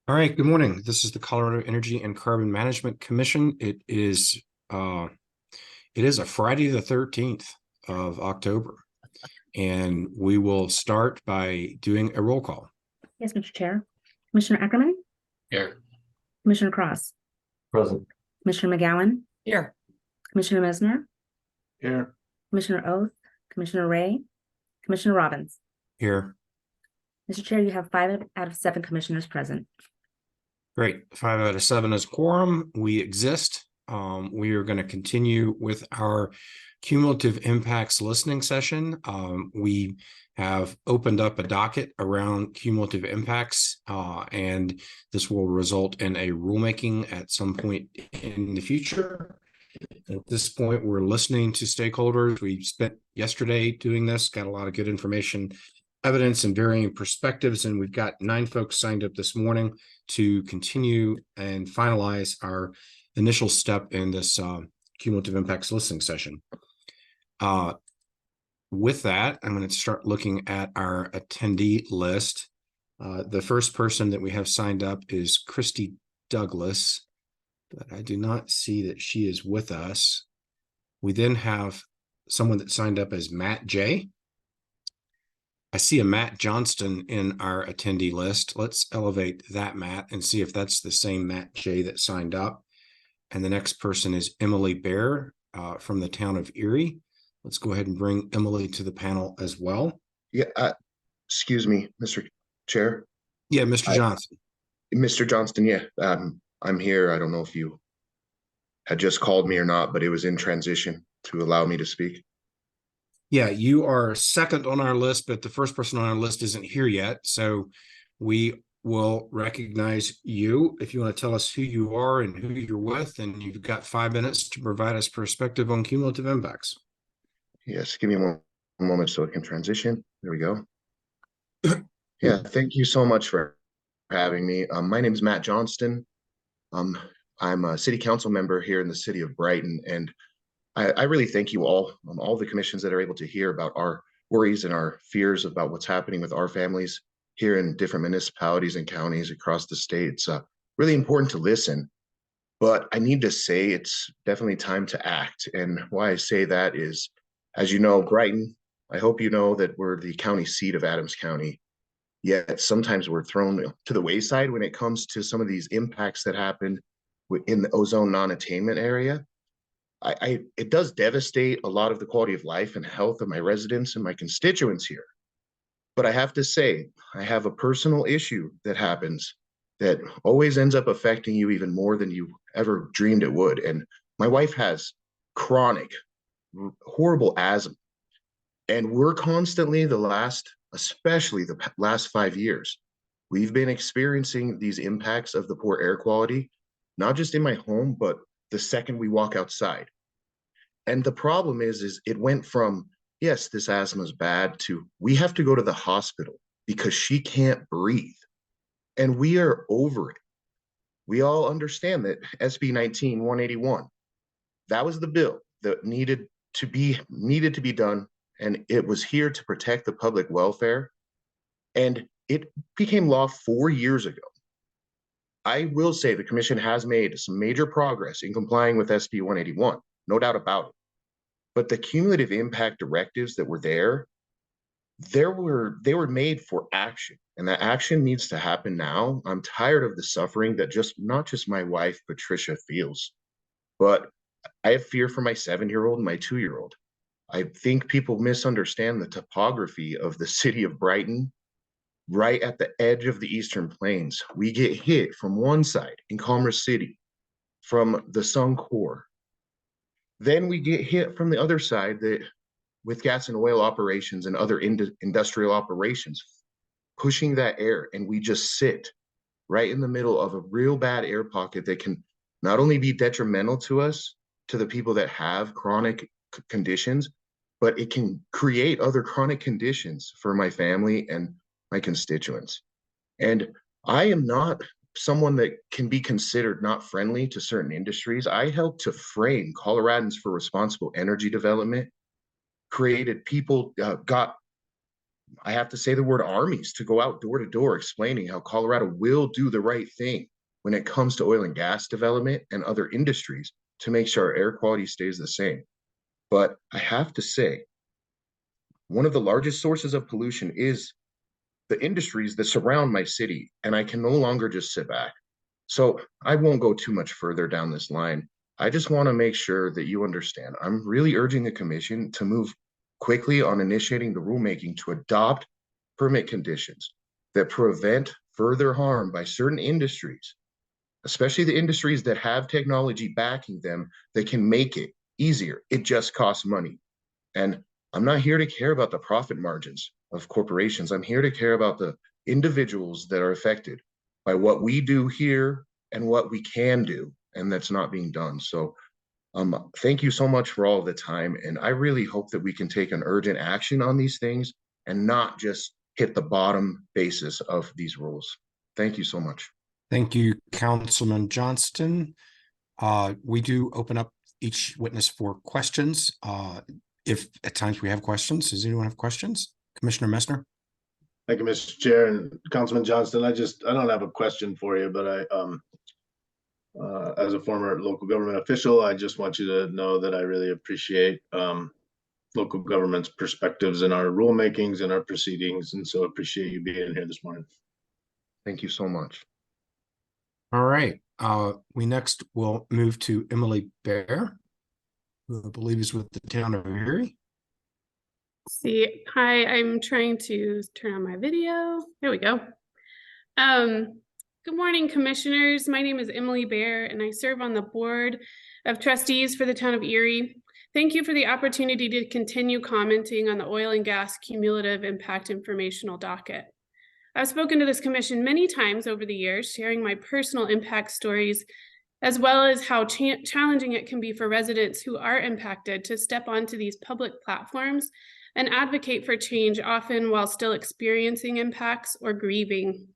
All right, good morning. This is the Colorado Energy and Carbon Management Commission. It is a Friday the 13th of October, and we will start by doing a roll call. Yes, Mr. Chair. Commissioner Ackerman, Here. Commissioner Cross, Present. Commissioner McGowan, Here. Commissioner Mesmer, Here. Commissioner Oath, Commissioner Ray, Commissioner Robbins. Here. Mr. Chair, you have 5 out of 7 commissioners present. Great. 5 out of 7 is quorum. We exist. We are going to continue with our cumulative impacts listening session. We have opened up a docket around cumulative impacts, and this will result in a rulemaking at some point in the future. At this point, we're listening to stakeholders. We spent yesterday doing this, got a lot of good information, evidence, and varying perspectives, and we've got 9 folks signed up this morning to continue and finalize our initial step in this cumulative impacts listening session. With that, I'm going to start looking at our attendee list. The first person that we have signed up is Christy Douglas, but I do not see that she is with us. We then have someone that signed up as Matt J. I see a Matt Johnston in our attendee list. Let's elevate that Matt and see if that's the same Matt J that signed up. And the next person is Emily Bear from the town of Erie. Let's go ahead and bring Emily to the panel as well. Yeah, excuse me, Mr. Chair. Yeah, Mr. Johnson. Mr. Johnston, yeah, I'm here. I don't know if you had just called me or not, but it was in transition to allow me to speak. Yeah, you are second on our list, but the first person on our list isn't here yet. So we will recognize you. If you want to tell us who you are and who you're with, and you've got 5 minutes to provide us perspective on cumulative impacts. Yes, give me one moment so it can transition. There we go. Yeah, thank you so much for having me. My name is Matt Johnston. I'm a city council member here in the city of Brighton, and I really thank you all the commissions that are able to hear about our worries and our fears about what's happening with our families here in different municipalities and counties across the state. It's really important to listen, but I need to say it's definitely time to act. And why I say that is, as you know, Brighton, I hope you know that we're the county seat of Adams County, yet sometimes we're thrown to the wayside when it comes to some of these impacts that happen in the ozone non-attainment area. It does devastate a lot of the quality of life and health of my residents and my constituents here. But I have to say, I have a personal issue that happens that always ends up affecting you even more than you ever dreamed it would. And my wife has chronic, horrible asthma. And we're constantly especially the last 5 years, we've been experiencing these impacts of the poor air quality, not just in my home, but the second we walk outside. And the problem is it went from, yes, this asthma is bad, to we have to go to the hospital because she can't breathe. And we are over it. We all understand that SB 19-181, that was the bill that needed to be done. And it was here to protect the public welfare. And it became law 4 years ago. I will say the commission has made some major progress in complying with SB 181, no doubt about it. But the cumulative impact directives that were there, they were made for action, and that action needs to happen now. I'm tired of the suffering that not just my wife, Patricia, feels, but I have fear for my 7-year-old and my 2-year-old. I think people misunderstand the topography of the city of Brighton. Right at the edge of the Eastern Plains, we get hit from one side in Commerce City, from the Suncor. Then we get hit from the other side with gas and oil operations and other industrial operations, pushing that air, and we just sit right in the middle of a real bad air pocket that can not only be detrimental to us, to the people that have chronic conditions, but it can create other chronic conditions for my family and my constituents. And I am not someone that can be considered not friendly to certain industries. I helped to frame Coloradans for Responsible Energy Development, created people, got I have to say the word armies to go out door to door explaining how Colorado will do the right thing when it comes to oil and gas development and other industries to make sure our air quality stays the same. But I have to say, one of the largest sources of pollution is the industries that surround my city, and I can no longer just sit back. So I won't go too much further down this line. I just want to make sure that you understand. I'm really urging the commission to move quickly on initiating the rulemaking to adopt permit conditions that prevent further harm by certain industries, especially the industries that have technology backing them that can make it easier. It just costs money. And I'm not here to care about the profit margins of corporations. I'm here to care about the individuals that are affected by what we do here and what we can do, and that's not being done. So thank you so much for all the time. And I really hope that we can take an urgent action on these things and not just hit the bottom basis of these rules. Thank you so much. Thank you, Councilman Johnston. We do open up each witness for questions. If at times we have questions, does anyone have questions? Commissioner Messner? Thank you, Mr. Chair and Councilman Johnston. I don't have a question for you, but as a former local government official, I just want you to know that I really appreciate local government's perspectives in our rulemakings and our proceedings, and so appreciate you being here this morning. Thank you so much. All right. We next will move to Emily Bear, who I believe is with the town of Erie. Hi, I'm trying to turn on my video. There we go. Good morning, commissioners. My name is Emily Bear, and I serve on the board of trustees for the town of Erie. Thank you for the opportunity to continue commenting on the oil and gas cumulative impact informational docket. I've spoken to this commission many times over the years, sharing my personal impact stories, as well as how challenging it can be for residents who are impacted to step onto these public platforms and advocate for change, often while still experiencing impacts or grieving.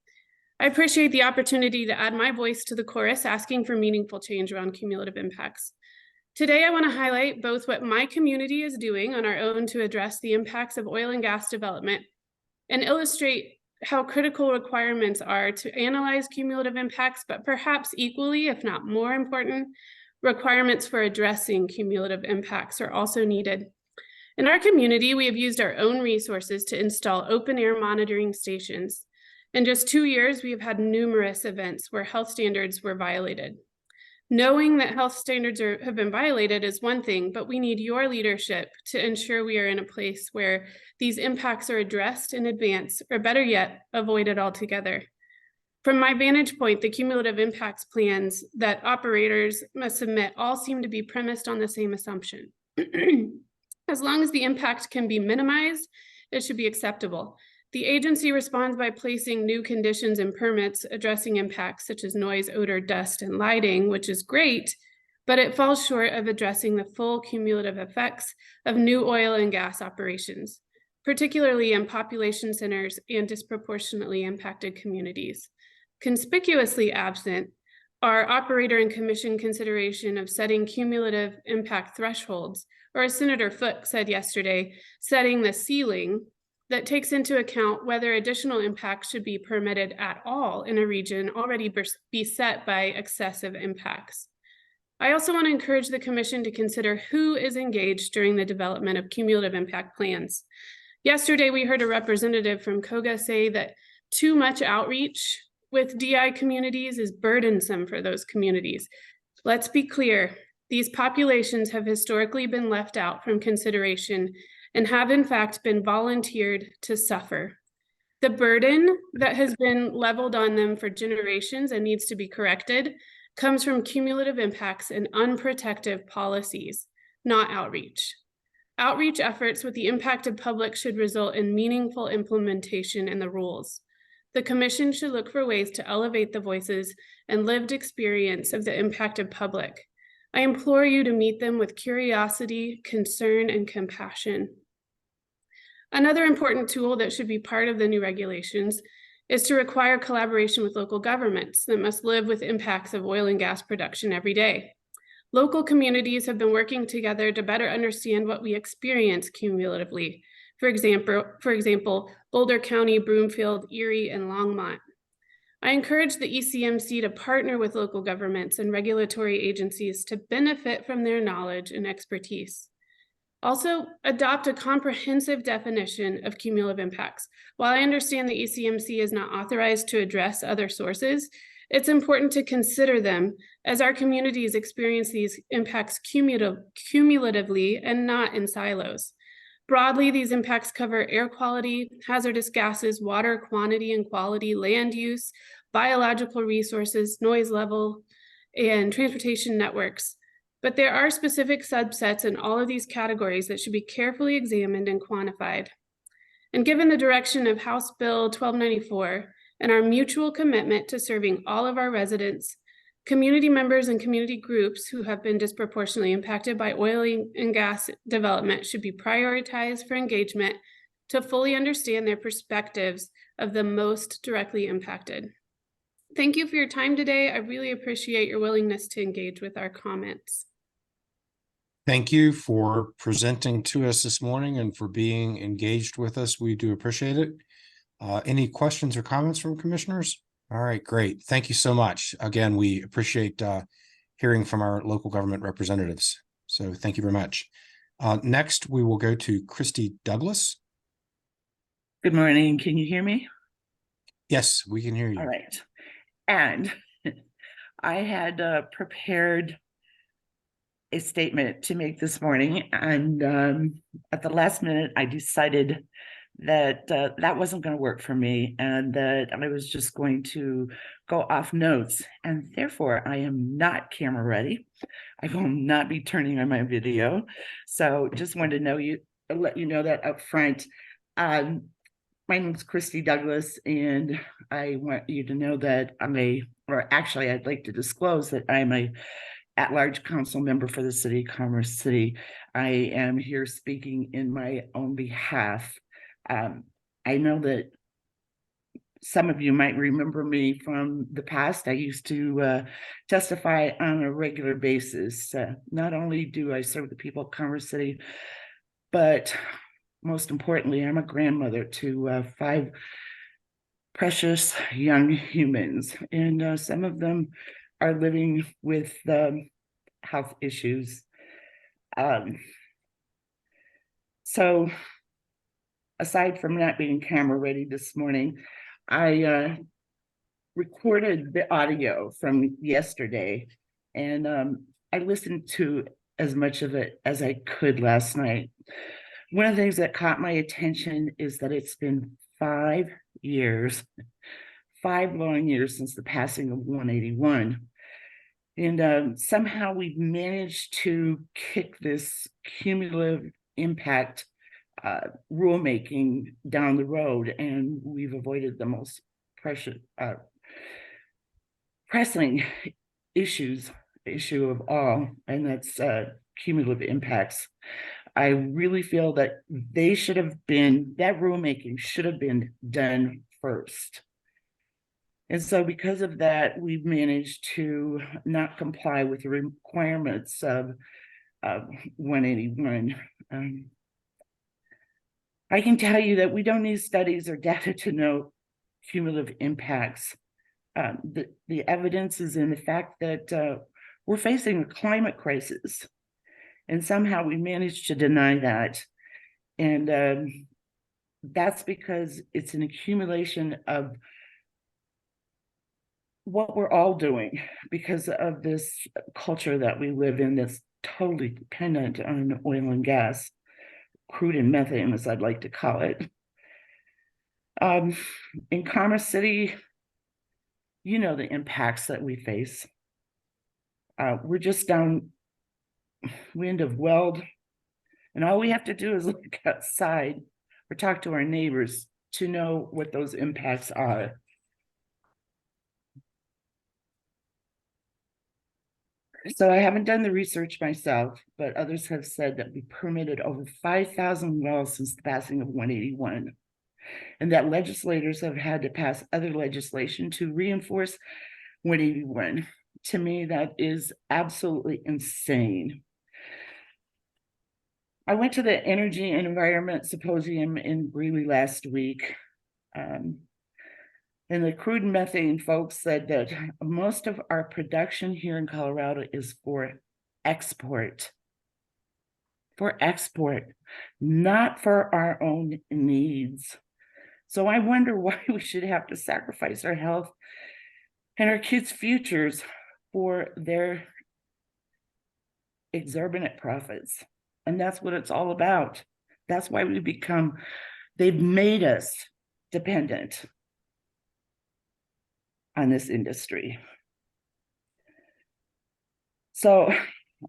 I appreciate the opportunity to add my voice to the chorus, asking for meaningful change around cumulative impacts. Today, I want to highlight both what my community is doing on our own to address the impacts of oil and gas development and illustrate how critical requirements are to analyze cumulative impacts, but perhaps equally, if not more important, requirements for addressing cumulative impacts are also needed. In our community, we have used our own resources to install open air monitoring stations. In just 2 years, we have had numerous events where health standards were violated. Knowing that health standards have been violated is one thing, but we need your leadership to ensure we are in a place where these impacts are addressed in advance, or better yet, avoided altogether. From my vantage point, the cumulative impacts plans that operators must submit all seem to be premised on the same assumption. As long as the impact can be minimized, it should be acceptable. The agency responds by placing new conditions and permits addressing impacts such as noise, odor, dust, and lighting, which is great, but it falls short of addressing the full cumulative effects of new oil and gas operations, particularly in population centers and disproportionately impacted communities. Conspicuously absent are operator and commission consideration of setting cumulative impact thresholds, or as Senator Foote said yesterday, setting the ceiling that takes into account whether additional impacts should be permitted at all in a region already beset by excessive impacts. I also want to encourage the commission to consider who is engaged during the development of cumulative impact plans. Yesterday, we heard a representative from COGA say that too much outreach with DI communities is burdensome for those communities. Let's be clear, these populations have historically been left out from consideration and have in fact been volunteered to suffer. The burden that has been leveled on them for generations and needs to be corrected comes from cumulative impacts and unprotective policies, not outreach. Outreach efforts with the impacted public should result in meaningful implementation in the rules. The commission should look for ways to elevate the voices and lived experience of the impacted public. I implore you to meet them with curiosity, concern, and compassion. Another important tool that should be part of the new regulations is to require collaboration with local governments that must live with impacts of oil and gas production every day. Local communities have been working together to better understand what we experience cumulatively, For example, Boulder County, Broomfield, Erie, and Longmont. I encourage the ECMC to partner with local governments and regulatory agencies to benefit from their knowledge and expertise. Also, adopt a comprehensive definition of cumulative impacts. While I understand the ECMC is not authorized to address other sources, it's important to consider them as our communities experience these impacts cumulatively and not in silos. Broadly, these impacts cover air quality, hazardous gases, water quantity and quality, land use, biological resources, noise level, and transportation networks. But there are specific subsets in all of these categories that should be carefully examined and quantified. And given the direction of House Bill 1294 and our mutual commitment to serving all of our residents, community members and community groups who have been disproportionately impacted by oil and gas development should be prioritized for engagement to fully understand their perspectives of the most directly impacted. Thank you for your time today. I really appreciate your willingness to engage with our comments. Thank you for presenting to us this morning and for being engaged with us. We do appreciate it. Any questions or comments from commissioners? All right, great. Thank you so much. Again, we appreciate hearing from our local government representatives. So thank you very much. Next, we will go to Christy Douglas. Good morning. Can you hear me? Yes, we can hear you. All right. And I had prepared a statement to make this morning, and at the last minute, I decided that that wasn't going to work for me, and that I was just going to go off notes, and therefore I am not camera ready. I will not be turning on my video, so just wanted to let you know that up front. My name is Christy Douglas, and I want you to know that I'd like to disclose that I'm a at-large council member for the city of Commerce City. I am here speaking in my own behalf. I know that some of you might remember me from the past. I used to testify on a regular basis. Not only do I serve the people of Commerce City, but most importantly, I'm a grandmother to 5 precious young humans, and some of them are living with health issues. So aside from not being camera ready this morning, I recorded the audio from yesterday, and I listened to as much of it as I could last night. One of the things that caught my attention is that it's been 5 years, 5 long years since the passing of 181. And somehow we've managed to kick this cumulative impact rulemaking down the road, and we've avoided the most pressing issue of all, and that's cumulative impacts. I really feel that that rulemaking should have been done first. And so because of that, we've managed to not comply with the requirements of 181. I can tell you that we don't need studies or data to know cumulative impacts. The evidence is in the fact that we're facing a climate crisis, and somehow we managed to deny that. And that's because it's an accumulation of what we're all doing because of this culture that we live in that's totally dependent on oil and gas, crude and methane, as I'd like to call it. In Commerce City, you know the impacts that we face. We're just downwind of Weld, and all we have to do is look outside or talk to our neighbors to know what those impacts are. So I haven't done the research myself, but others have said that we permitted over 5,000 wells since the passing of 181, and that legislators have had to pass other legislation to reinforce 181. To me, that is absolutely insane. I went to the Energy and Environment Symposium in Greeley last week. And the crude and methane folks said that most of our production here in Colorado is for export. For export, not for our own needs. So I wonder why we should have to sacrifice our health and our kids' futures for their exorbitant profits. And that's what it's all about. That's why they've made us dependent on this industry. So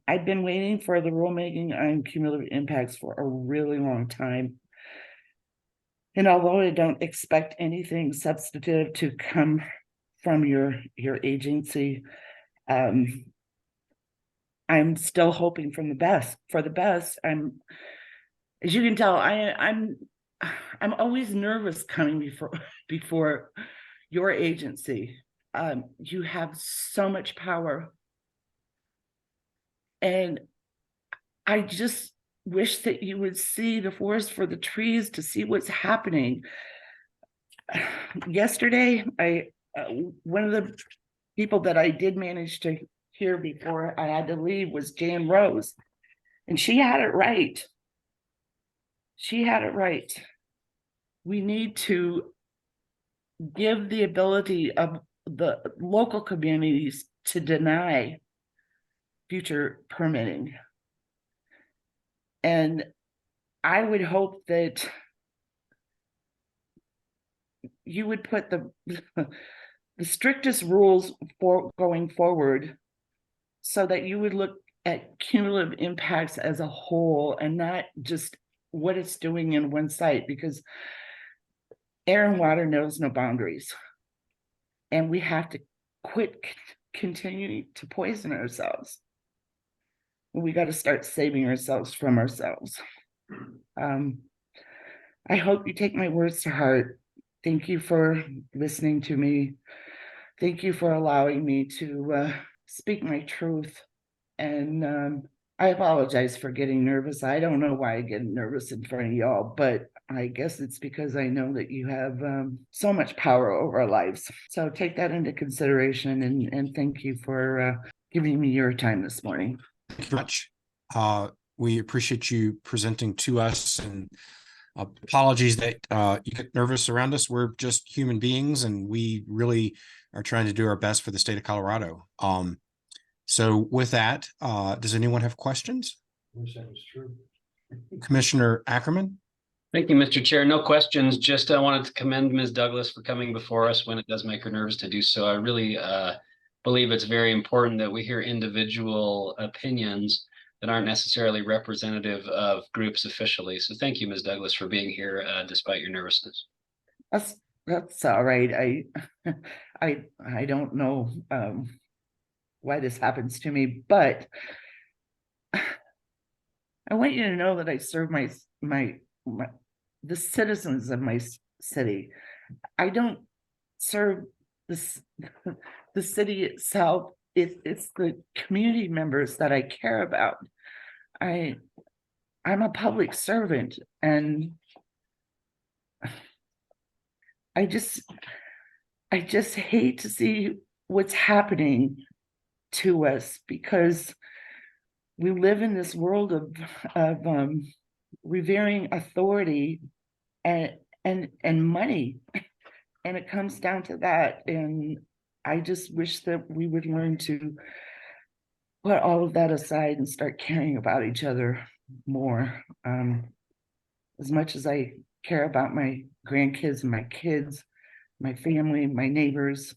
I've been waiting for the rulemaking on cumulative impacts for a really long time. And although I don't expect anything substantive to come from your agency, I'm still hoping for the best. As you can tell, I'm always nervous coming before your agency. You have so much power, and I just wish that you would see the forest for the trees to see what's happening. Yesterday, one of the people that I did manage to hear before I had to leave was Jan Rose, and she had it right. She had it right. We need to give the ability of the local communities to deny future permitting. And I would hope that you would put the strictest rules for going forward, so that you would look at cumulative impacts as a whole and not just what it's doing in one site, because air and water knows no boundaries. And we have to quit continuing to poison ourselves. We got to start saving ourselves from ourselves. I hope you take my words to heart. Thank you for listening to me. Thank you for allowing me to speak my truth. And I apologize for getting nervous. I don't know why I get nervous in front of y'all, but I guess it's because I know that you have so much power over our lives. So take that into consideration, and thank you for giving me your time this morning. Thank you very much. We appreciate you presenting to us, and apologies that you get nervous around us. We're just human beings, and we really are trying to do our best for the state of Colorado. So with that, does anyone have questions? I wish that was true. Commissioner Ackerman? Thank you, Mr. Chair. No questions. Just wanted to commend Ms. Douglas for coming before us when it does make her nervous to do so. I really believe it's very important that we hear individual opinions that aren't necessarily representative of groups officially. So thank you, Ms. Douglas, for being here despite your nervousness. That's all right. I don't know why this happens to me, but I want you to know that I serve the citizens of my city. I don't serve the city itself. It's the community members that I care about. I'm a public servant, and I just hate to see what's happening to us, because we live in this world of revering authority and money, and it comes down to that. And I just wish that we would learn to put all of that aside and start caring about each other more. As much as I care about my grandkids and my kids, my family, my neighbors,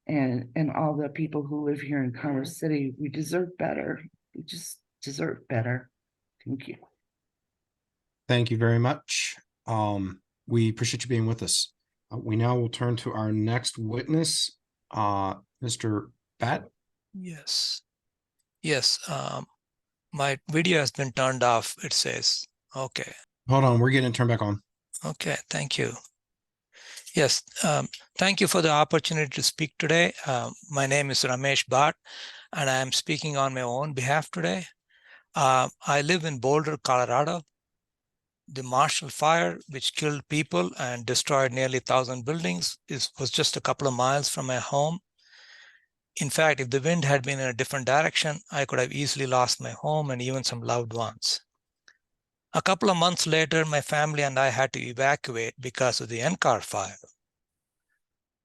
and all the people who live here in Commerce City, we deserve better. We just deserve better. Thank you. Thank you very much. We appreciate you being with us. We now will turn to our next witness, Mr. Bat. Yes. My video has been turned off, it says. Okay. Hold on, we're getting it turned back on. Okay, thank you. Yes, thank you for the opportunity to speak today. My name is Ramesh Bhatt, and I am speaking on my own behalf today. I live in Boulder, Colorado. The Marshall Fire, which killed people and destroyed nearly 1,000 buildings, was just a couple of miles from my home. In fact, if the wind had been in a different direction, I could have easily lost my home and even some loved ones. A couple of months later, my family and I had to evacuate because of the NCAR fire.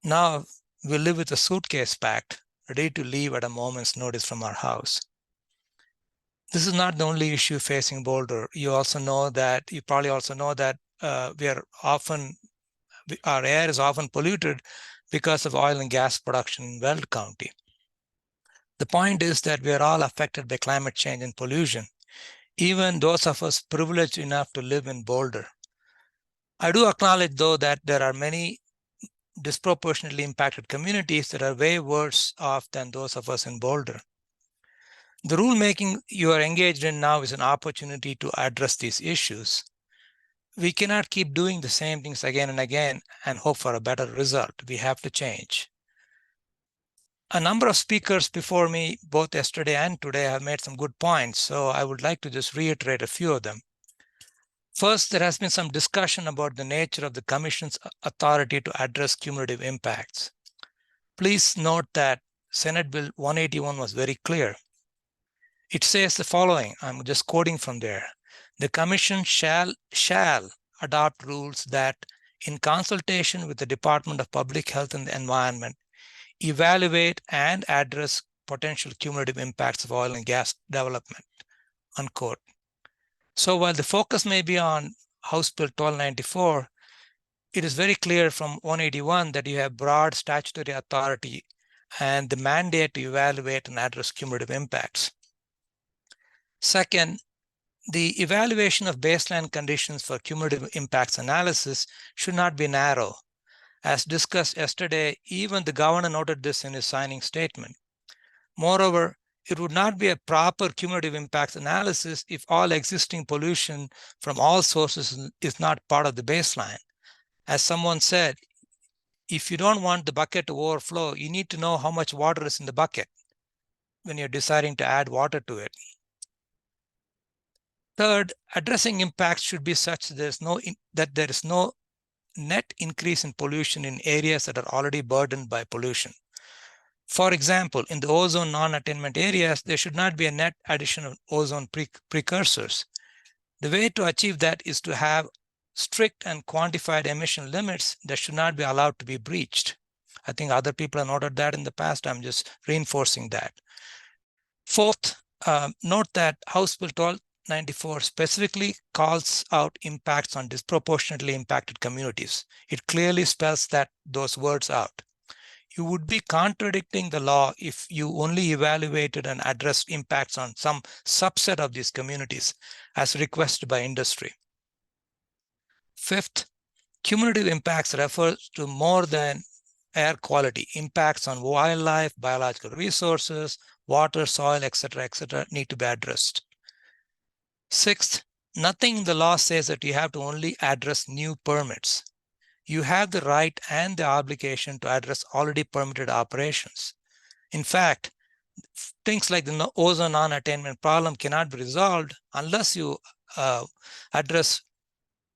Now we live with a suitcase packed, ready to leave at a moment's notice from our house. This is not the only issue facing Boulder. You probably also know that our air is often polluted because of oil and gas production in Weld County. The point is that we are all affected by climate change and pollution, even those of us privileged enough to live in Boulder. I do acknowledge, though, that there are many disproportionately impacted communities that are way worse off than those of us in Boulder. The rulemaking you are engaged in now is an opportunity to address these issues. We cannot keep doing the same things again and again and hope for a better result. We have to change. A number of speakers before me, both yesterday and today, have made some good points, so I would like to just reiterate a few of them. First, there has been some discussion about the nature of the Commission's authority to address cumulative impacts. Please note that Senate Bill 181 was very clear. It says the following, I'm just quoting from there. The Commission shall adopt rules that, in consultation with the Department of Public Health and the Environment, evaluate and address potential cumulative impacts of oil and gas development, unquote. So while the focus may be on House Bill 1294, it is very clear from 181 that you have broad statutory authority and the mandate to evaluate and address cumulative impacts. Second, the evaluation of baseline conditions for cumulative impacts analysis should not be narrow. As discussed yesterday, even the governor noted this in his signing statement. Moreover, it would not be a proper cumulative impacts analysis if all existing pollution from all sources is not part of the baseline. As someone said, if you don't want the bucket to overflow, you need to know how much water is in the bucket when you're deciding to add water to it. Third, addressing impacts should be such that there is no net increase in pollution in areas that are already burdened by pollution. For example, in the ozone non-attainment areas, there should not be a net addition of ozone precursors. The way to achieve that is to have strict and quantified emission limits that should not be allowed to be breached. I think other people have noted that in the past. I'm just reinforcing that. Fourth, note that House Bill 1294 specifically calls out impacts on disproportionately impacted communities. It clearly spells those words out. You would be contradicting the law if you only evaluated and addressed impacts on some subset of these communities as requested by industry. Fifth, cumulative impacts refers to more than air quality. Impacts on wildlife, biological resources, water, soil, etc., need to be addressed. Sixth, nothing in the law says that you have to only address new permits. You have the right and the obligation to address already permitted operations. In fact, things like the ozone non-attainment problem cannot be resolved unless you address,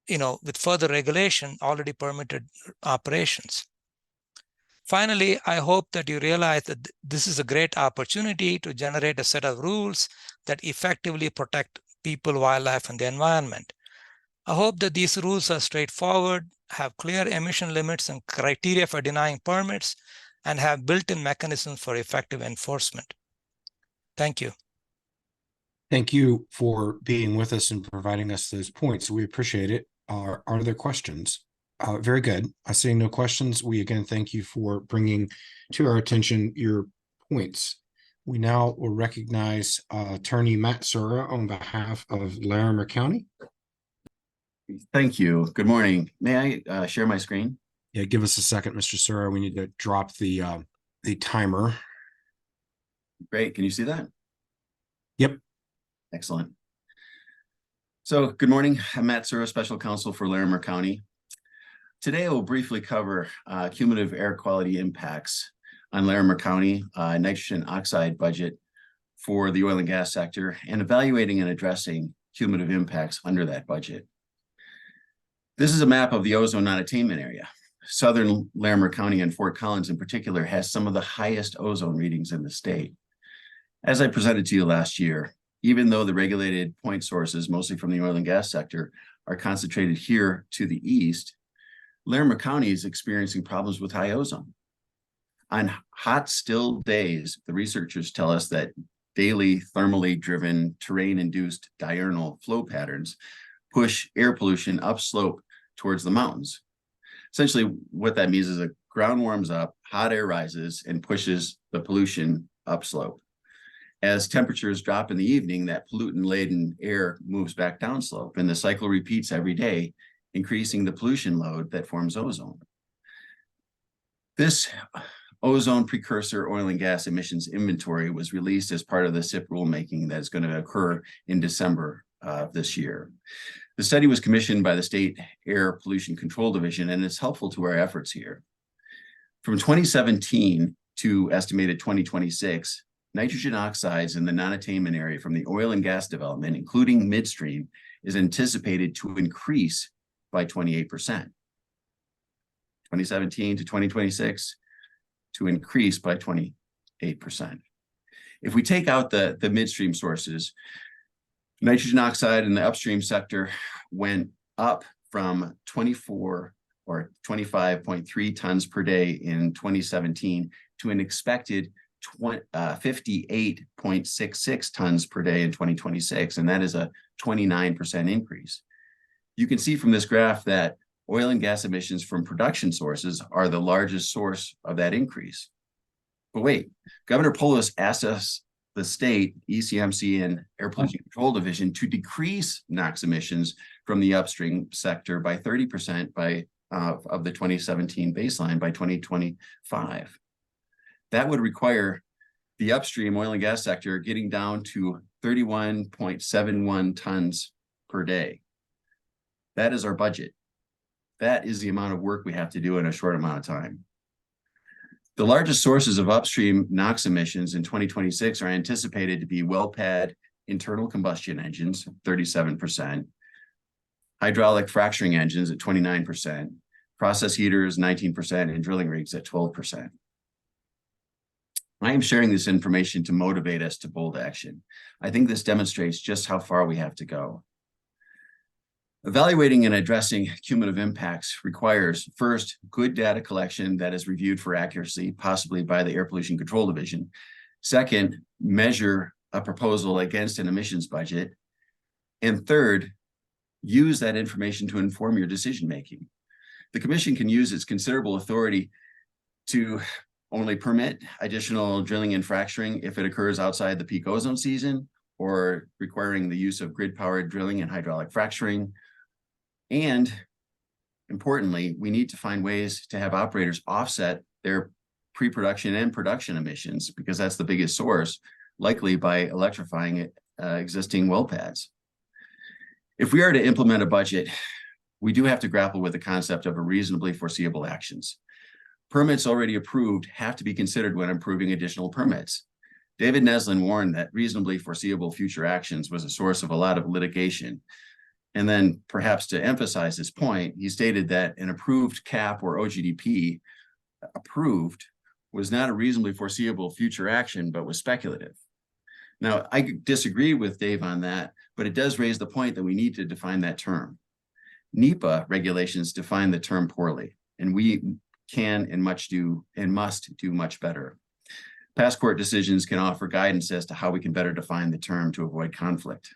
with further regulation, already permitted operations. Finally, I hope that you realize that this is a great opportunity to generate a set of rules that effectively protect people, wildlife, and the environment. I hope that these rules are straightforward, have clear emission limits and criteria for denying permits, and have built-in mechanisms for effective enforcement. Thank you. Thank you for being with us and providing us those points. We appreciate it. Are there questions? Very good. I see no questions. We again thank you for bringing to our attention your points. We now will recognize Attorney Matt Sura on behalf of Larimer County. Thank you. Good morning. May I share my screen? Yeah, give us a second, Mr. Sura. We need to drop the timer. Great. Can you see that? Yep. Excellent. So good morning. I'm Matt Sura, Special Counsel for Larimer County. Today, I will briefly cover cumulative air quality impacts on Larimer County nitrogen oxide budget for the oil and gas sector and evaluating and addressing cumulative impacts under that budget. This is a map of the ozone non-attainment area. Southern Larimer County and Fort Collins in particular has some of the highest ozone readings in the state. As I presented to you last year, even though the regulated point sources, mostly from the oil and gas sector, are concentrated here to the east, Larimer County is experiencing problems with high ozone. On hot, still days, the researchers tell us that daily thermally driven terrain-induced diurnal flow patterns push air pollution upslope towards the mountains. Essentially, what that means is the ground warms up, hot air rises, and pushes the pollution upslope. As temperatures drop in the evening, that pollutant-laden air moves back downslope, and the cycle repeats every day, increasing the pollution load that forms ozone. This ozone precursor oil and gas emissions inventory was released as part of the SIP rulemaking that is going to occur in December of this year. The study was commissioned by the State Air Pollution Control Division, and it's helpful to our efforts here. From 2017 to estimated 2026, nitrogen oxides in the non-attainment area from the oil and gas development, including midstream, is anticipated to increase by 28%. 2017 to 2026 to increase by 28%. If we take out the midstream sources, nitrogen oxide in the upstream sector went up from 24 or 25.3 tons per day in 2017 to an expected 58.66 tons per day in 2026, and that is a 29% increase. You can see from this graph that oil and gas emissions from production sources are the largest source of that increase. But wait, Governor Polis asked us, the state, ECMC, and Air Pollution Control Division to decrease NOx emissions from the upstream sector by 30% of the 2017 baseline by 2025. That would require the upstream oil and gas sector getting down to 31.71 tons per day. That is our budget. That is the amount of work we have to do in a short amount of time. The largest sources of upstream NOx emissions in 2026 are anticipated to be well pad internal combustion engines, 37%, hydraulic fracturing engines at 29%, process heaters, 19%, and drilling rigs at 12%. I am sharing this information to motivate us to bold action. I think this demonstrates just how far we have to go. Evaluating and addressing cumulative impacts requires, first, good data collection that is reviewed for accuracy, possibly by the Air Pollution Control Division. Second, measure a proposal against an emissions budget. And third, use that information to inform your decision-making. The Commission can use its considerable authority to only permit additional drilling and fracturing if it occurs outside the peak ozone season, or requiring the use of grid-powered drilling and hydraulic fracturing. And importantly, we need to find ways to have operators offset their pre-production and production emissions, because that's the biggest source, likely by electrifying existing well pads. If we are to implement a budget, we do have to grapple with the concept of a reasonably foreseeable actions. Permits already approved have to be considered when approving additional permits. David Neslin warned that reasonably foreseeable future actions was a source of a lot of litigation. And then, perhaps to emphasize his point, he stated that an approved CAP or OGDP approved was not a reasonably foreseeable future action, but was speculative. Now, I disagree with Dave on that, but it does raise the point that we need to define that term. NEPA regulations define the term poorly, and we can and must do much better. Past court decisions can offer guidance as to how we can better define the term to avoid conflict.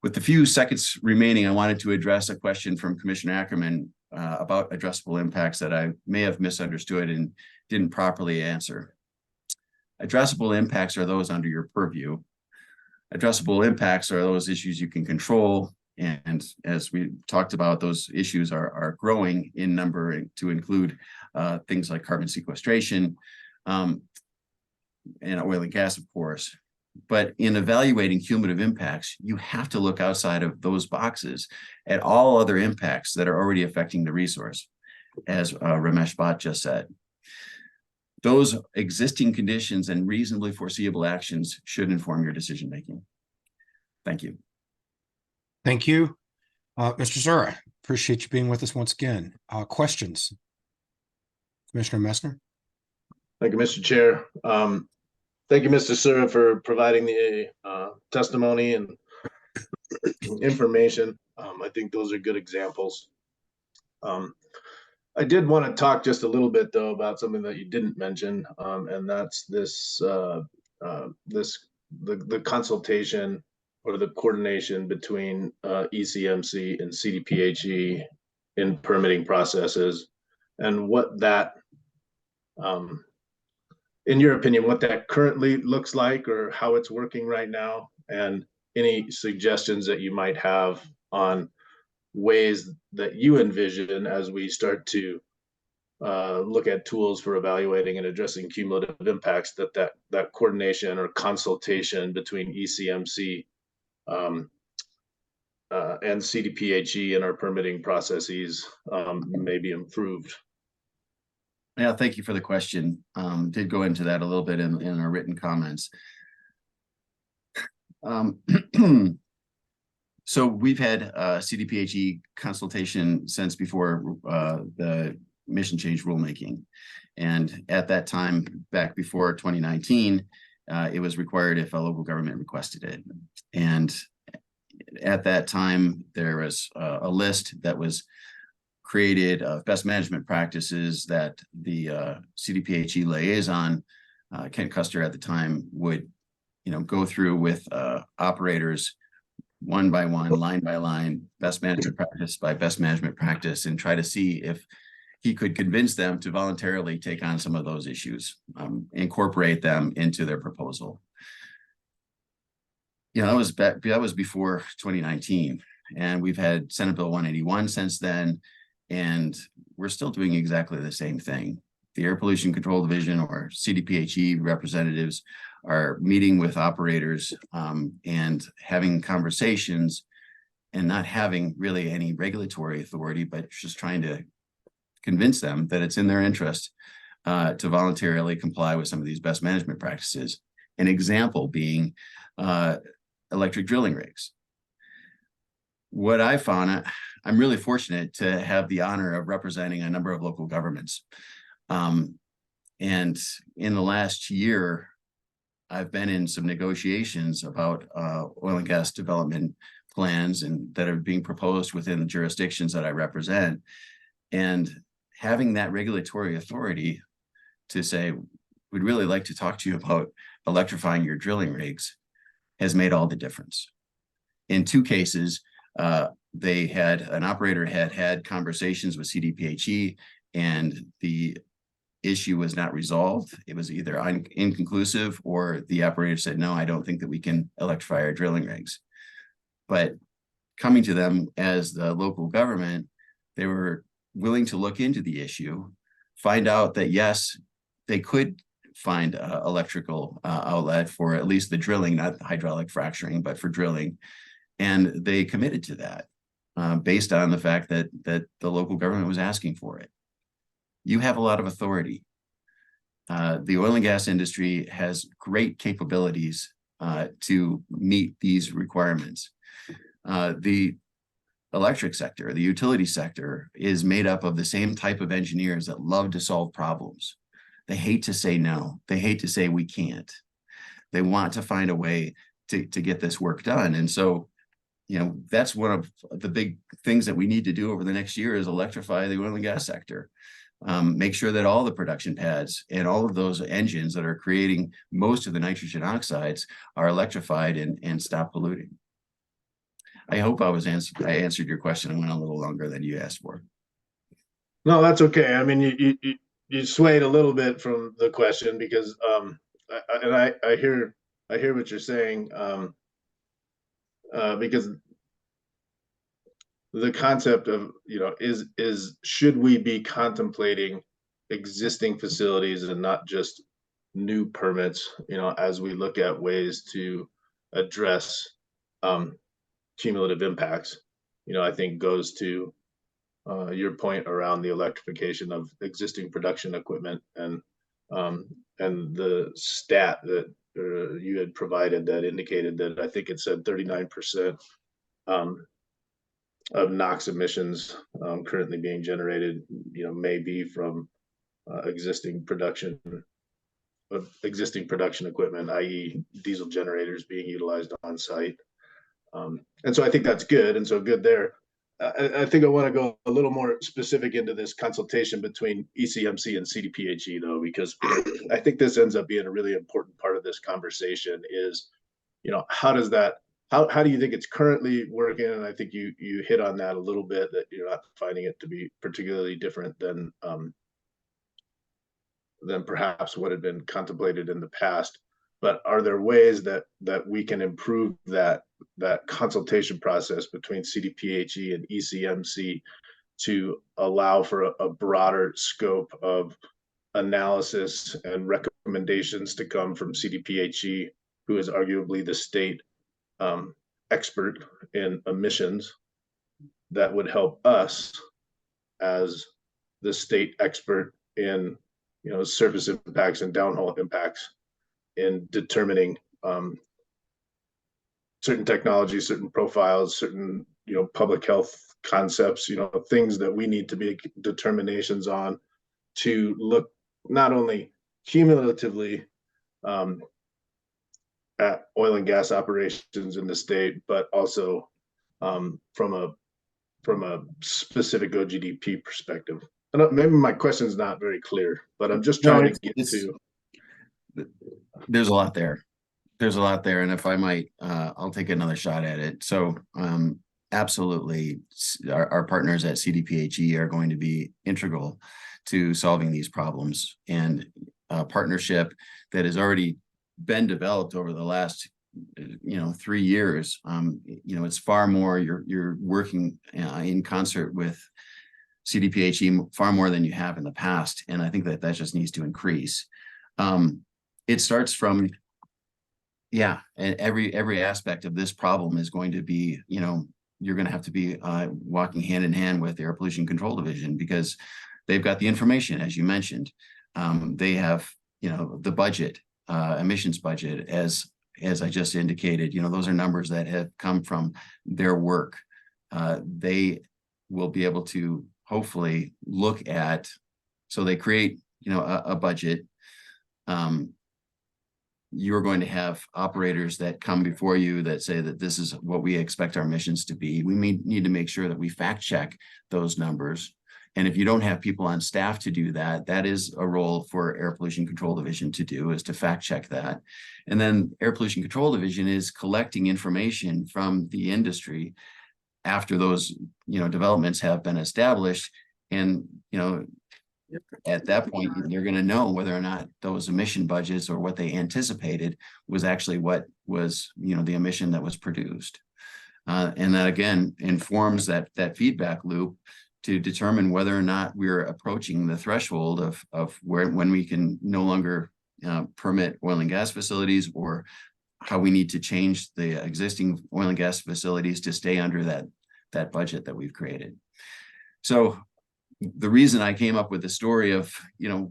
With the few seconds remaining, I wanted to address a question from Commissioner Ackerman about addressable impacts that I may have misunderstood and didn't properly answer. Addressable impacts are those under your purview. Addressable impacts are those issues you can control. And as we talked about, those issues are growing in number to include things like carbon sequestration and oil and gas, of course. But in evaluating cumulative impacts, you have to look outside of those boxes at all other impacts that are already affecting the resource, as Ramesh Bhatt just said. Those existing conditions and reasonably foreseeable actions should inform your decision-making. Thank you. Thank you. Mr. Zura, appreciate you being with us once again. Questions? Commissioner Messner? Thank you, Mr. Chair. Thank you, Mr. Sura, for providing the testimony and information. I think those are good examples. I did want to talk just a little bit, though, about something that you didn't mention, and that's the consultation or the coordination between ECMC and CDPHE in permitting processes, and what that, in your opinion, what that currently looks like or how it's working right now, and any suggestions that you might have on ways that you envision as we start to look at tools for evaluating and addressing cumulative impacts, that coordination or consultation between ECMC and CDPHE in our permitting processes may be improved. Yeah, thank you for the question. Did go into that a little bit in our written comments. So we've had CDPHE consultation since before the emission change rulemaking. And at that time, back before 2019, it was required if a local government requested it. And at that time, there was a list that was created of best management practices that the CDPHE liaison, Kent Custer at the time, would go through with operators one by one, line by line, best management practice by best management practice, and try to see if he could convince them to voluntarily take on some of those issues, incorporate them into their proposal. That was before 2019, and we've had Senate Bill 181 since then, and we're still doing exactly the same thing. The Air Pollution Control Division, or CDPHE representatives, are meeting with operators and having conversations, and not having really any regulatory authority, but just trying to convince them that it's in their interest to voluntarily comply with some of these best management practices. An example being electric drilling rigs. What I found, I'm really fortunate to have the honor of representing a number of local governments. And in the last year, I've been in some negotiations about oil and gas development plans and that are being proposed within the jurisdictions that I represent. And having that regulatory authority to say, we'd really like to talk to you about electrifying your drilling rigs has made all the difference. In two cases, an operator had conversations with CDPHE, and the issue was not resolved. It was either inconclusive, or the operator said, no, I don't think that we can electrify our drilling rigs. But coming to them as the local government, they were willing to look into the issue, find out that yes, they could find an electrical outlet for at least the drilling, not the hydraulic fracturing, but for drilling. And they committed to that based on the fact that the local government was asking for it. You have a lot of authority. The oil and gas industry has great capabilities to meet these requirements. The electric sector, the utility sector, is made up of the same type of engineers that love to solve problems. They hate to say no. They hate to say we can't. They want to find a way to get this work done. And so, that's one of the big things that we need to do over the next year is electrify the oil and gas sector. Make sure that all the production pads and all of those engines that are creating most of the nitrogen oxides are electrified and stop polluting. I hope I answered your question. I went a little longer than you asked for. No, that's okay. I mean, you swayed a little bit from the question because I hear what you're saying, because the concept of is should we be contemplating existing facilities and not just new permits, as we look at ways to address cumulative impacts, I think goes to your point around the electrification of existing production equipment and And the stat that you had provided that indicated that I think it said 39% of NOx emissions currently being generated, may be from existing production equipment, i.e. diesel generators being utilized on site. And so I think that's good. And so good there. I think I want to go a little more specific into this consultation between ECMC and CDPHE, though, because I think this ends up being a really important part of this conversation is, how does that, how do you think it's currently working? And I think you hit on that a little bit, that you're not finding it to be particularly different than perhaps what had been contemplated in the past. But are there ways that we can improve that consultation process between CDPHE and ECMC to allow for a broader scope of analysis and recommendations to come from CDPHE, who is arguably the state expert in emissions, that would help us as the state expert in surface impacts and downhole impacts in determining certain technologies, certain profiles, certain public health concepts, things that we need to make determinations on to look not only cumulatively at oil and gas operations in the state, but also from a specific OGDP perspective. Maybe my question is not very clear, but I'm just trying to get to. There's a lot there. And if I might, I'll take another shot at it. So absolutely, our partners at CDPHE are going to be integral to solving these problems, and a partnership that has already been developed over the last 3 years. It's far more, you're working in concert with CDPHE far more than you have in the past, and I think that just needs to increase. It starts from, and every aspect of this problem is going to be, you're going to have to be walking hand in hand with the Air Pollution Control Division, because they've got the information, as you mentioned. They have, the budget, emissions budget, as I just indicated. Those are numbers that have come from their work. They will be able to hopefully look at, so they create, a budget. You're going to have operators that come before you that say that this is what we expect our emissions to be. We need to make sure that we fact check those numbers. And if you don't have people on staff to do that, that is a role for Air Pollution Control Division to do, is to fact check that. And then Air Pollution Control Division is collecting information from the industry after those, developments have been established. And, at that point, you're going to know whether or not those emission budgets or what they anticipated was actually what was, the emission that was produced. And that, again, informs that feedback loop to determine whether or not we're approaching the threshold of when we can no longer permit oil and gas facilities, or how we need to change the existing oil and gas facilities to stay under that budget that we've created. So the reason I came up with the story of,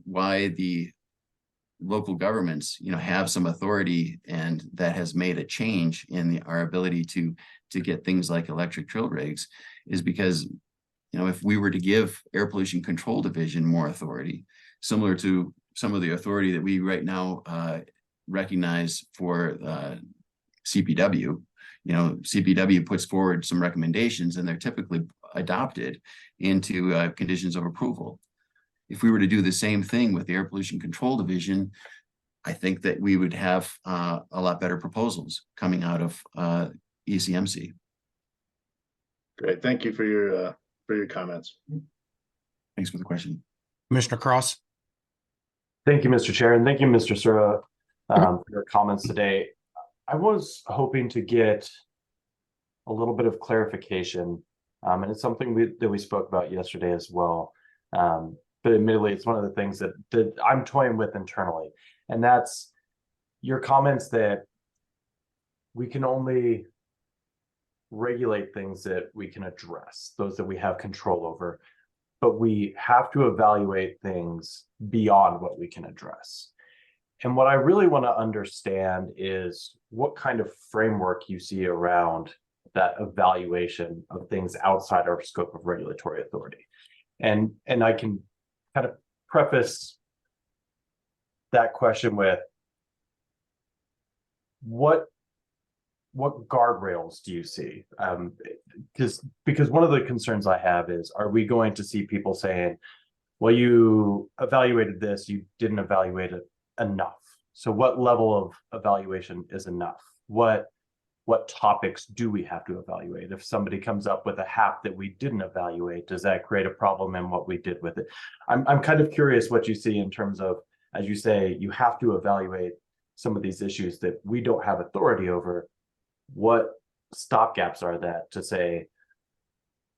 why the local governments, have some authority, and that has made a change in our ability to get things like electric drill rigs, is because, if we were to give Air Pollution Control Division more authority, similar to some of the authority that we right now recognize for CPW, CPW puts forward some recommendations, and they're typically adopted into conditions of approval. If we were to do the same thing with the Air Pollution Control Division, I think that we would have a lot better proposals coming out of ECMC. Great, thank you for your comments. Thanks for the question. Commissioner Cross. Thank you, Mr. Chair, and thank you, Mr. Sura, for your comments today. I was hoping to get a little bit of clarification, and it's something that we spoke about yesterday as well. But admittedly, it's one of the things that I'm toying with internally, and that's your comments that we can only regulate things that we can address, those that we have control over. but we have to evaluate things beyond what we can address. And what I really want to understand is what kind of framework you see around that evaluation of things outside our scope of regulatory authority. And I can kind of preface that question with what guardrails do you see? Because one of the concerns I have is, are we going to see people saying, well, you evaluated this, you didn't evaluate it enough. So what level of evaluation is enough? What topics do we have to evaluate? If somebody comes up with a HAP that we didn't evaluate, does that create a problem in what we did with it? I'm kind of curious what you see in terms of, as you say, you have to evaluate some of these issues that we don't have authority over. What stopgaps are that to say,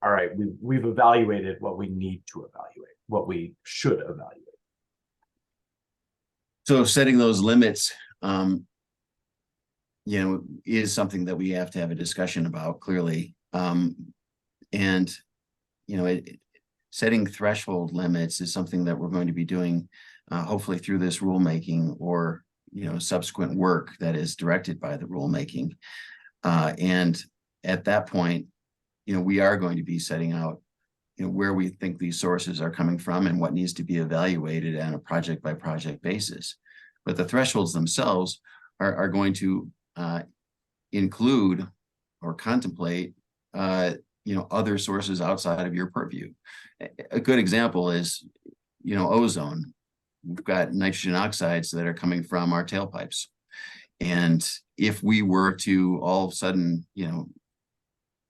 all right, we've evaluated what we need to evaluate, what we should evaluate? So setting those limits, is something that we have to have a discussion about clearly. And, setting threshold limits is something that we're going to be doing, hopefully through this rulemaking or, subsequent work that is directed by the rulemaking. And at that point, we are going to be setting out, where we think these sources are coming from and what needs to be evaluated on a project by project basis. But the thresholds themselves are going to include or contemplate, other sources outside of your purview. A good example is, ozone. We've got nitrogen oxides that are coming from our tailpipes. And if we were to all of a sudden,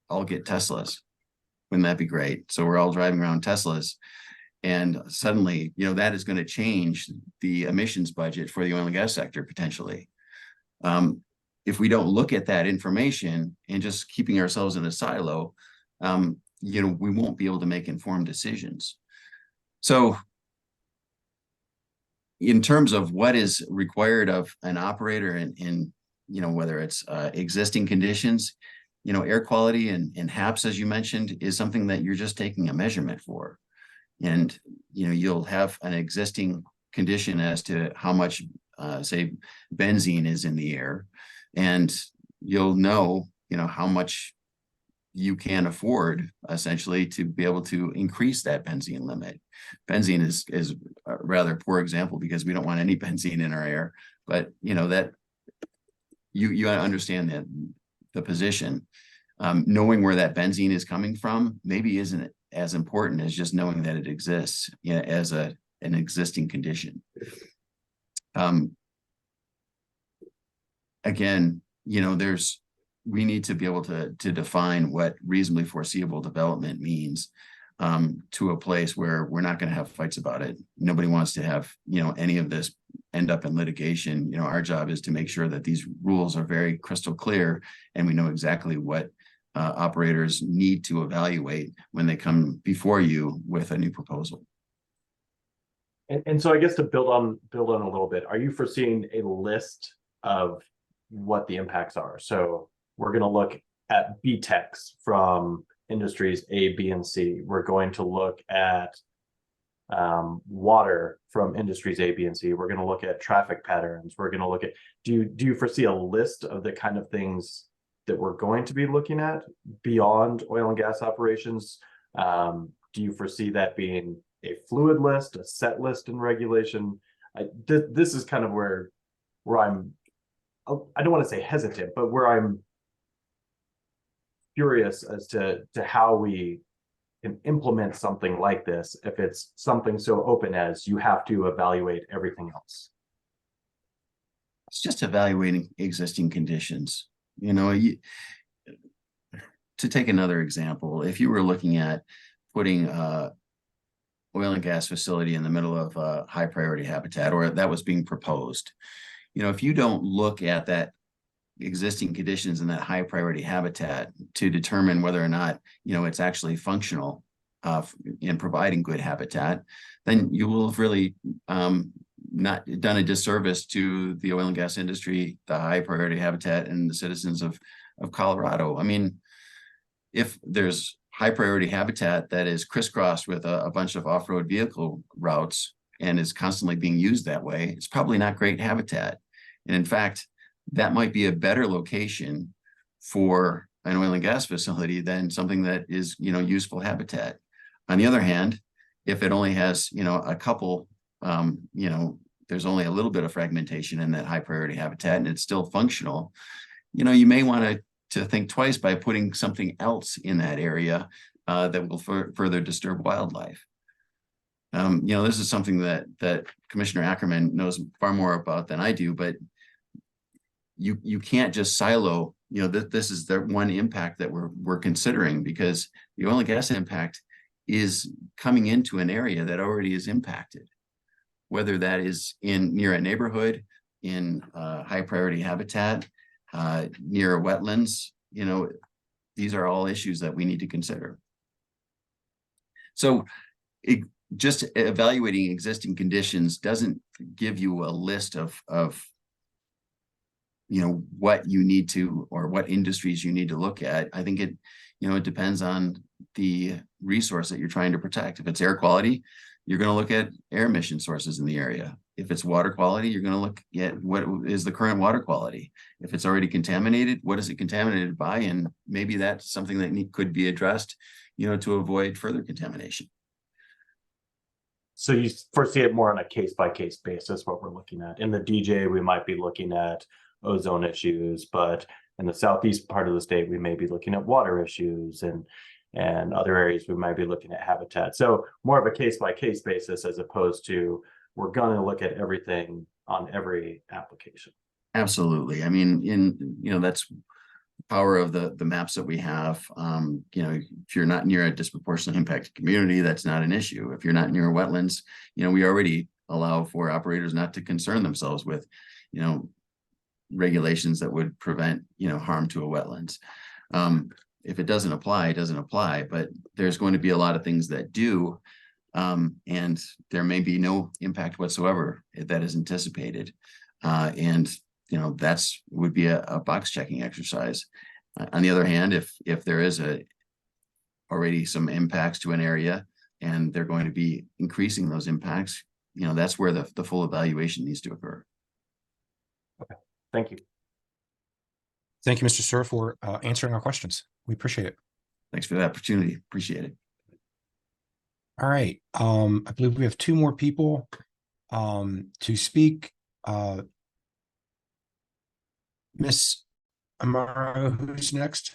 all get Teslas, wouldn't that be great? So we're all driving around Teslas, and suddenly, that is going to change the emissions budget for the oil and gas sector potentially. If we don't look at that information and just keeping ourselves in a silo, we won't be able to make informed decisions. So in terms of what is required of an operator in whether it's existing conditions, air quality and HAPs, as you mentioned, is something that you're just taking a measurement for. And, you'll have an existing condition as to how much, say, benzene is in the air, and you'll know, how much you can afford essentially to be able to increase that benzene limit. Benzene is a rather poor example because we don't want any benzene in our air, but that you understand the position. Knowing where that benzene is coming from maybe isn't as important as just knowing that it exists as an existing condition. Again, we need to be able to define what reasonably foreseeable development means to a place where we're not going to have fights about it. Nobody wants to have, any of this end up in litigation. Our job is to make sure that these rules are very crystal clear and we know exactly what operators need to evaluate when they come before you with a new proposal. And so I guess to build on a little bit, are you foreseeing a list of what the impacts are? So we're going to look at BTEX from industries A, B, and C. We're going to look at water from industries A, B, and C. We're going to look at traffic patterns. We're going to look at, do you foresee a list of the kind of things that we're going to be looking at beyond oil and gas operations? Do you foresee that being a fluid list, a set list in regulation? This is kind of where I'm, I don't want to say hesitant, but where I'm curious as to how we can implement something like this if it's something so open as you have to evaluate everything else. It's just evaluating existing conditions. To take another example, if you were looking at putting oil and gas facility in the middle of a high priority habitat, or that was being proposed, if you don't look at that existing conditions in that high priority habitat to determine whether or not, it's actually functional in providing good habitat, then you will have really not done a disservice to the oil and gas industry, the high priority habitat, and the citizens of Colorado. I mean, if there's high priority habitat that is crisscrossed with a bunch of off-road vehicle routes and is constantly being used that way, it's probably not great habitat. And in fact, that might be a better location for an oil and gas facility than something that is, useful habitat. On the other hand, if it only has, a couple, there's only a little bit of fragmentation in that high priority habitat and it's still functional, you may want to think twice by putting something else in that area that will further disturb wildlife. This is something that Commissioner Ackerman knows far more about than I do, but you can't just silo, this is the one impact that we're considering, because the oil and gas impact is coming into an area that already is impacted, whether that is near a neighborhood, in high priority habitat, near wetlands. These are all issues that we need to consider. So just evaluating existing conditions doesn't give you a list of what you need to, or what industries you need to look at. I think it depends on the resource that you're trying to protect. If it's air quality, you're going to look at air emission sources in the area. If it's water quality, you're going to look at what is the current water quality. If it's already contaminated, what is it contaminated by? And maybe that's something that could be addressed, to avoid further contamination. So you foresee it more on a case-by-case basis, what we're looking at. In the DJ, we might be looking at ozone issues, but in the southeast part of the state, we may be looking at water issues, and other areas we might be looking at habitat. So more of a case-by-case basis, as opposed to we're going to look at everything on every application. Absolutely. I mean, that's the power of the maps that we have. If you're not near a disproportionately impacted community, that's not an issue. If you're not near wetlands, we already allow for operators not to concern themselves with, regulations that would prevent, harm to a wetlands. If it doesn't apply, it doesn't apply, but there's going to be a lot of things that do, and there may be no impact whatsoever that is anticipated. And that's would be a box checking exercise. On the other hand, if there is already some impacts to an area and they're going to be increasing those impacts, that's where the full evaluation needs to occur. Okay, thank you. Thank you, Mr. Sir, for answering our questions. We appreciate it. Thanks for the opportunity. Appreciate it. All right. I believe we have two more people to speak. Miss Amara, who's next?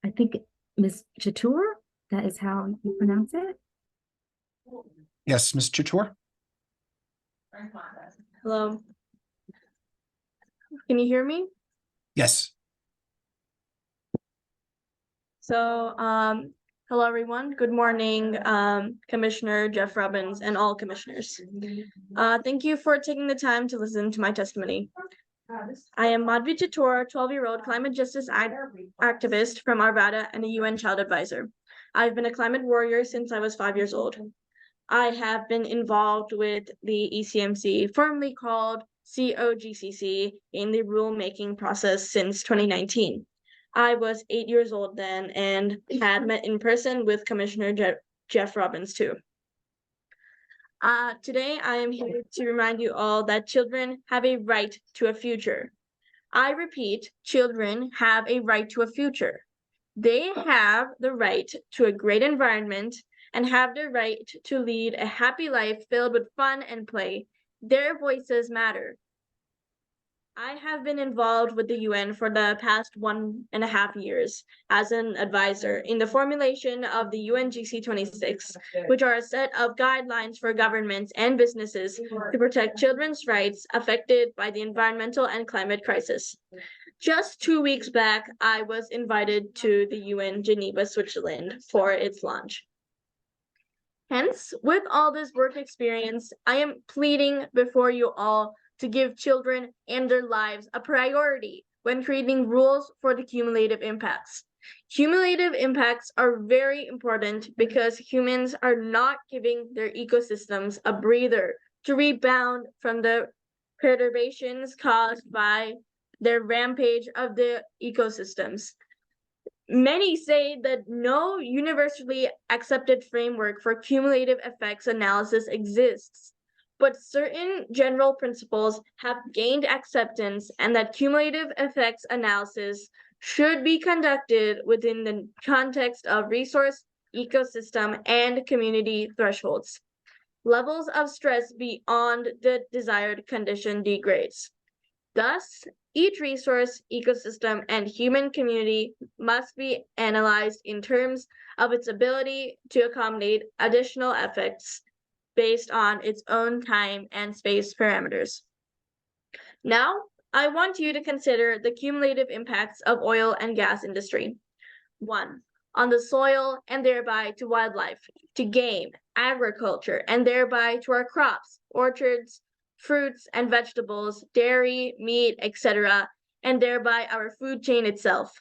I think Ms. Chatur, that is how you pronounce it. Yes, Ms. Chatur. Hello. Can you hear me? Yes. So, hello, everyone. Good morning, Commissioner Jeff Robbins and all commissioners. Thank you for taking the time to listen to my testimony. I am Madhvi Chatur, 12-year-old climate justice activist from Arvada and a UN child advisor. I've been a climate warrior since I was 5 years old. I have been involved with the ECMC, formerly called COGCC, in the rulemaking process since 2019. I was 8 years old then and had met in person with Commissioner Jeff Robbins too. Today, I am here to remind you all that children have a right to a future. I repeat, children have a right to a future. They have the right to a great environment and have the right to lead a happy life filled with fun and play. Their voices matter. I have been involved with the UN for the past 1.5 years as an advisor in the formulation of the UNGC 26, which are a set of guidelines for governments and businesses to protect children's rights affected by the environmental and climate crisis. Just 2 weeks back, I was invited to the UN Geneva, Switzerland for its launch. Hence, with all this work experience, I am pleading before you all to give children and their lives a priority when creating rules for the cumulative impacts. Cumulative impacts are very important because humans are not giving their ecosystems a breather to rebound from the perturbations caused by their rampage of the ecosystems. Many say that no universally accepted framework for cumulative effects analysis exists, but certain general principles have gained acceptance, and that cumulative effects analysis should be conducted within the context of resource, ecosystem, and community thresholds. Levels of stress beyond the desired condition degrades. Thus, each resource, ecosystem, and human community must be analyzed in terms of its ability to accommodate additional effects based on its own time and space parameters. Now, I want you to consider the cumulative impacts of oil and gas industry. 1. On the soil and thereby to wildlife, to game, agriculture, and thereby to our crops, orchards, fruits and vegetables, dairy, meat, etc., and thereby our food chain itself.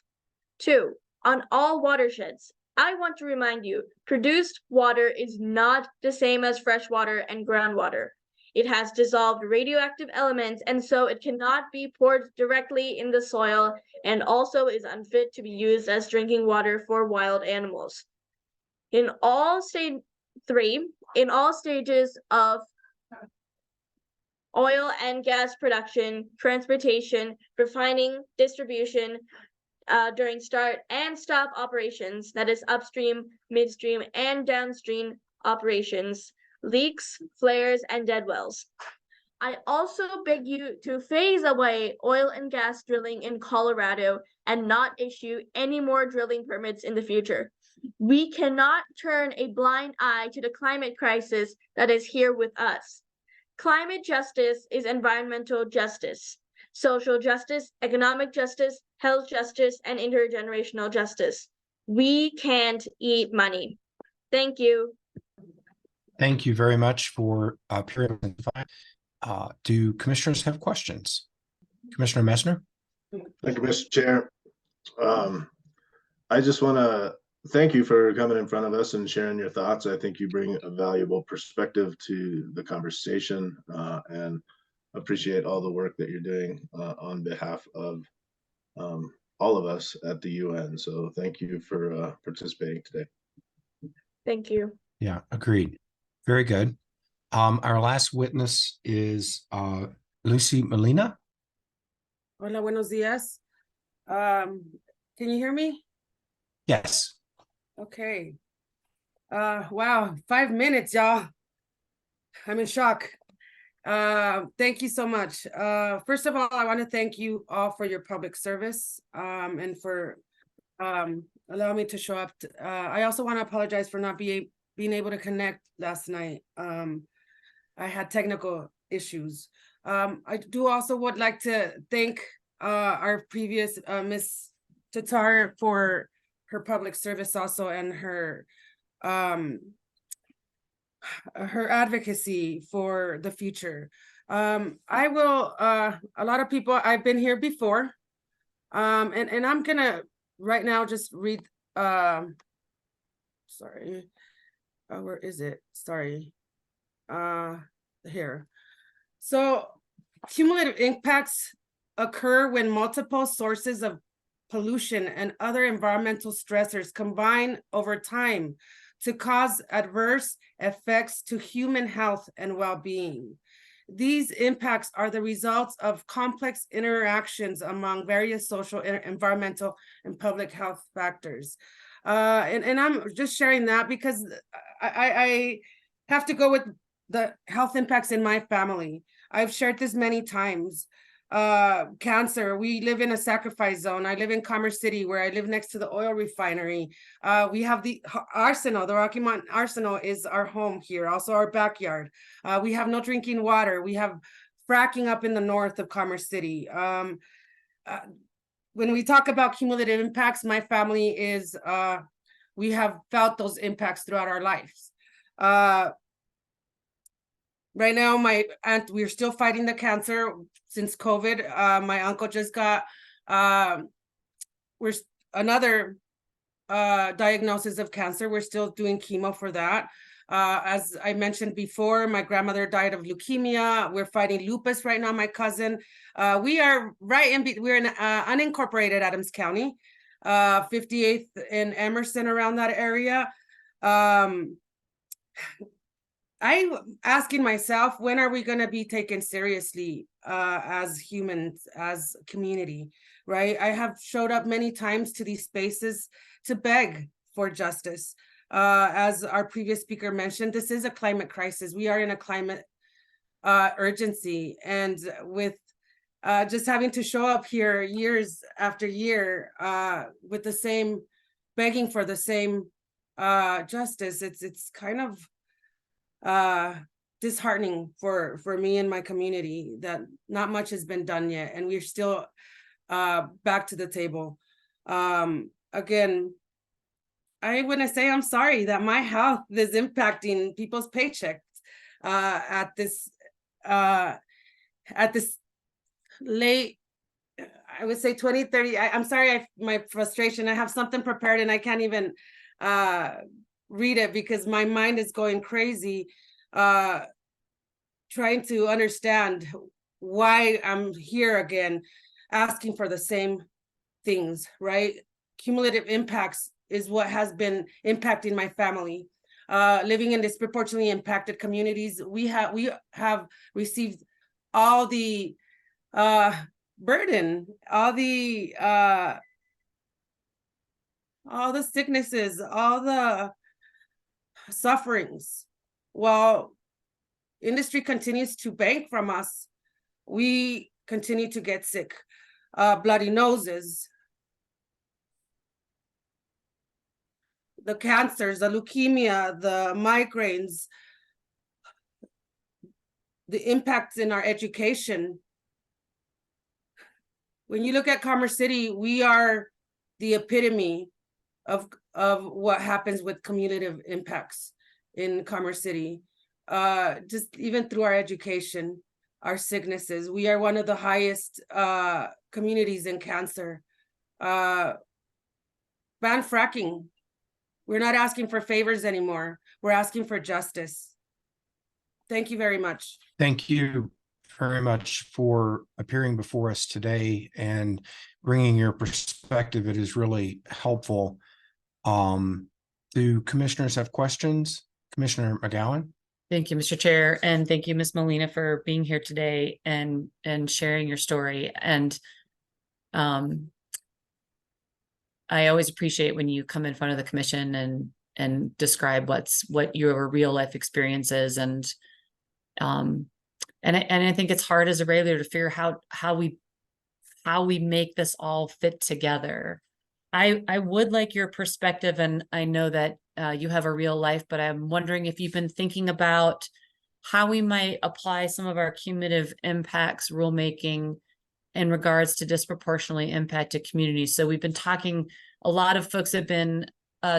2. On all watersheds. I want to remind you, produced water is not the same as fresh water and groundwater. It has dissolved radioactive elements, and so it cannot be poured directly in the soil, and also is unfit to be used as drinking water for wild animals. In all stages of oil and gas production, transportation, refining, distribution, during start and stop operations, that is upstream, midstream, and downstream operations, leaks, flares, and dead wells. I also beg you to phase away oil and gas drilling in Colorado and not issue any more drilling permits in the future. We cannot turn a blind eye to the climate crisis that is here with us. Climate justice is environmental justice, social justice, economic justice, health justice, and intergenerational justice. We can't eat money. Thank you. Thank you very much for appearing. Do commissioners have questions? Commissioner Messner? Thank you, Mr. Chair. I just want to thank you for coming in front of us and sharing your thoughts. I think you bring a valuable perspective to the conversation, and appreciate all the work that you're doing on behalf of all of us at the UN. So thank you for participating today. Thank you. Yeah, agreed. Very good. Our last witness is Lucy Molina. Hola, buenos días. Can you hear me? Yes. Okay. Wow, 5 minutes, y'all. I'm in shock. Thank you so much. First of all, I want to thank you all for your public service and for allowing me to show up. I also want to apologize for not being able to connect last night. I had technical issues. I do also would like to thank our previous Miss Tatar for her public service also, and her advocacy for the future. I will, a lot of people, I've been here before, and I'm gonna right now just read, sorry, where is it? Sorry, here. So cumulative impacts occur when multiple sources of pollution and other environmental stressors combine over time to cause adverse effects to human health and well-being. These impacts are the results of complex interactions among various social, environmental, and public health factors. And I'm just sharing that because I have to go with the health impacts in my family. I've shared this many times. Cancer, we live in a sacrifice zone. I live in Commerce City, where I live next to the oil refinery. We have the arsenal, the Rocky Mountain Arsenal is our home here, also our backyard. We have no drinking water. We have fracking up in the north of Commerce City. When we talk about cumulative impacts, my family is, we have felt those impacts throughout our lives. Right now, my aunt, we're still fighting the cancer since COVID. My uncle just got another diagnosis of cancer. We're still doing chemo for that. As I mentioned before, my grandmother died of leukemia. We're fighting lupus right now, my cousin. We are we're in unincorporated Adams County. 58th and Emerson, around that area. I'm asking myself, when are we going to be taken seriously as humans, as community, right? I have showed up many times to these spaces to beg for justice. As our previous speaker mentioned, this is a climate crisis. We are in a climate urgency, and with just having to show up here years after year with the same, begging for the same justice, it's kind of disheartening for me and my community that not much has been done yet, and we're still back to the table. Again, I want to say I'm sorry that my health is impacting people's paychecks at this late, I would say 2030. I'm sorry, my frustration. I have something prepared and I can't even read it because my mind is going crazy trying to understand why I'm here again, asking for the same things, right? Cumulative impacts is what has been impacting my family. Living in disproportionately impacted communities, we have received all the burden, all the sicknesses, all the sufferings. While industry continues to bank from us, we continue to get sick. Bloody noses, the cancers, the leukemia, the migraines, the impacts in our education. When you look at Commerce City, we are the epitome of what happens with cumulative impacts in Commerce City. Just even through our education, our sicknesses, we are one of the highest communities in cancer. Ban fracking. We're not asking for favors anymore. We're asking for justice. Thank you very much. Thank you very much for appearing before us today and bringing your perspective. It is really helpful. Do commissioners have questions? Commissioner McGowan? Thank you, Mr. Chair, and thank you, Ms. Molina, for being here today and sharing your story. And I always appreciate when you come in front of the commission and describe what your real life experience is. And I think it's hard as a regulator to figure how we make this all fit together. I would like your perspective, and I know that you have a real life, but I'm wondering if you've been thinking about how we might apply some of our cumulative impacts rulemaking in regards to disproportionately impacted communities. So we've been talking, a lot of folks have been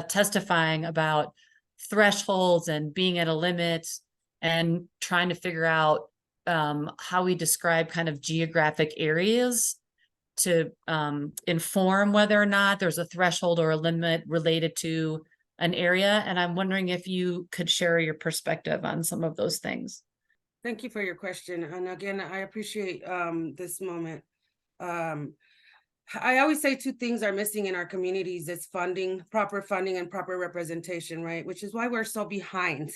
testifying about thresholds and being at a limit and trying to figure out how we describe kind of geographic areas to inform whether or not there's a threshold or a limit related to an area. And I'm wondering if you could share your perspective on some of those things. Thank you for your question. And again, I appreciate this moment. I always say two things are missing in our communities. It's funding, proper funding and proper representation, right? Which is why we're so behind.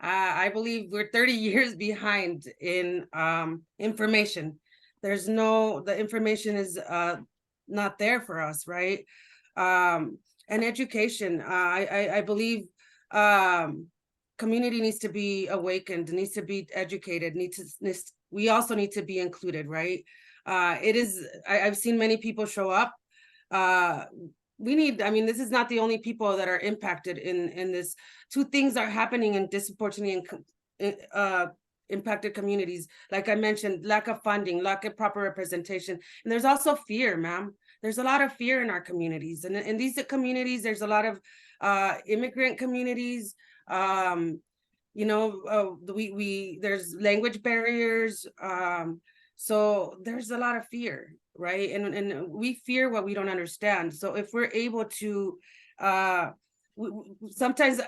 I believe we're 30 years behind in information. The information is not there for us, right? And education, I believe community needs to be awakened, needs to be educated, we also need to be included, right? I've seen many people show up. This is not the only people that are impacted in this. Two things are happening in disproportionately impacted communities. Like I mentioned, lack of funding, lack of proper representation. And there's also fear, ma'am. There's a lot of fear in our communities. And in these communities, there's a lot of immigrant communities. There's language barriers. So there's a lot of fear, right? And we fear what we don't understand. So if we're able to, sometimes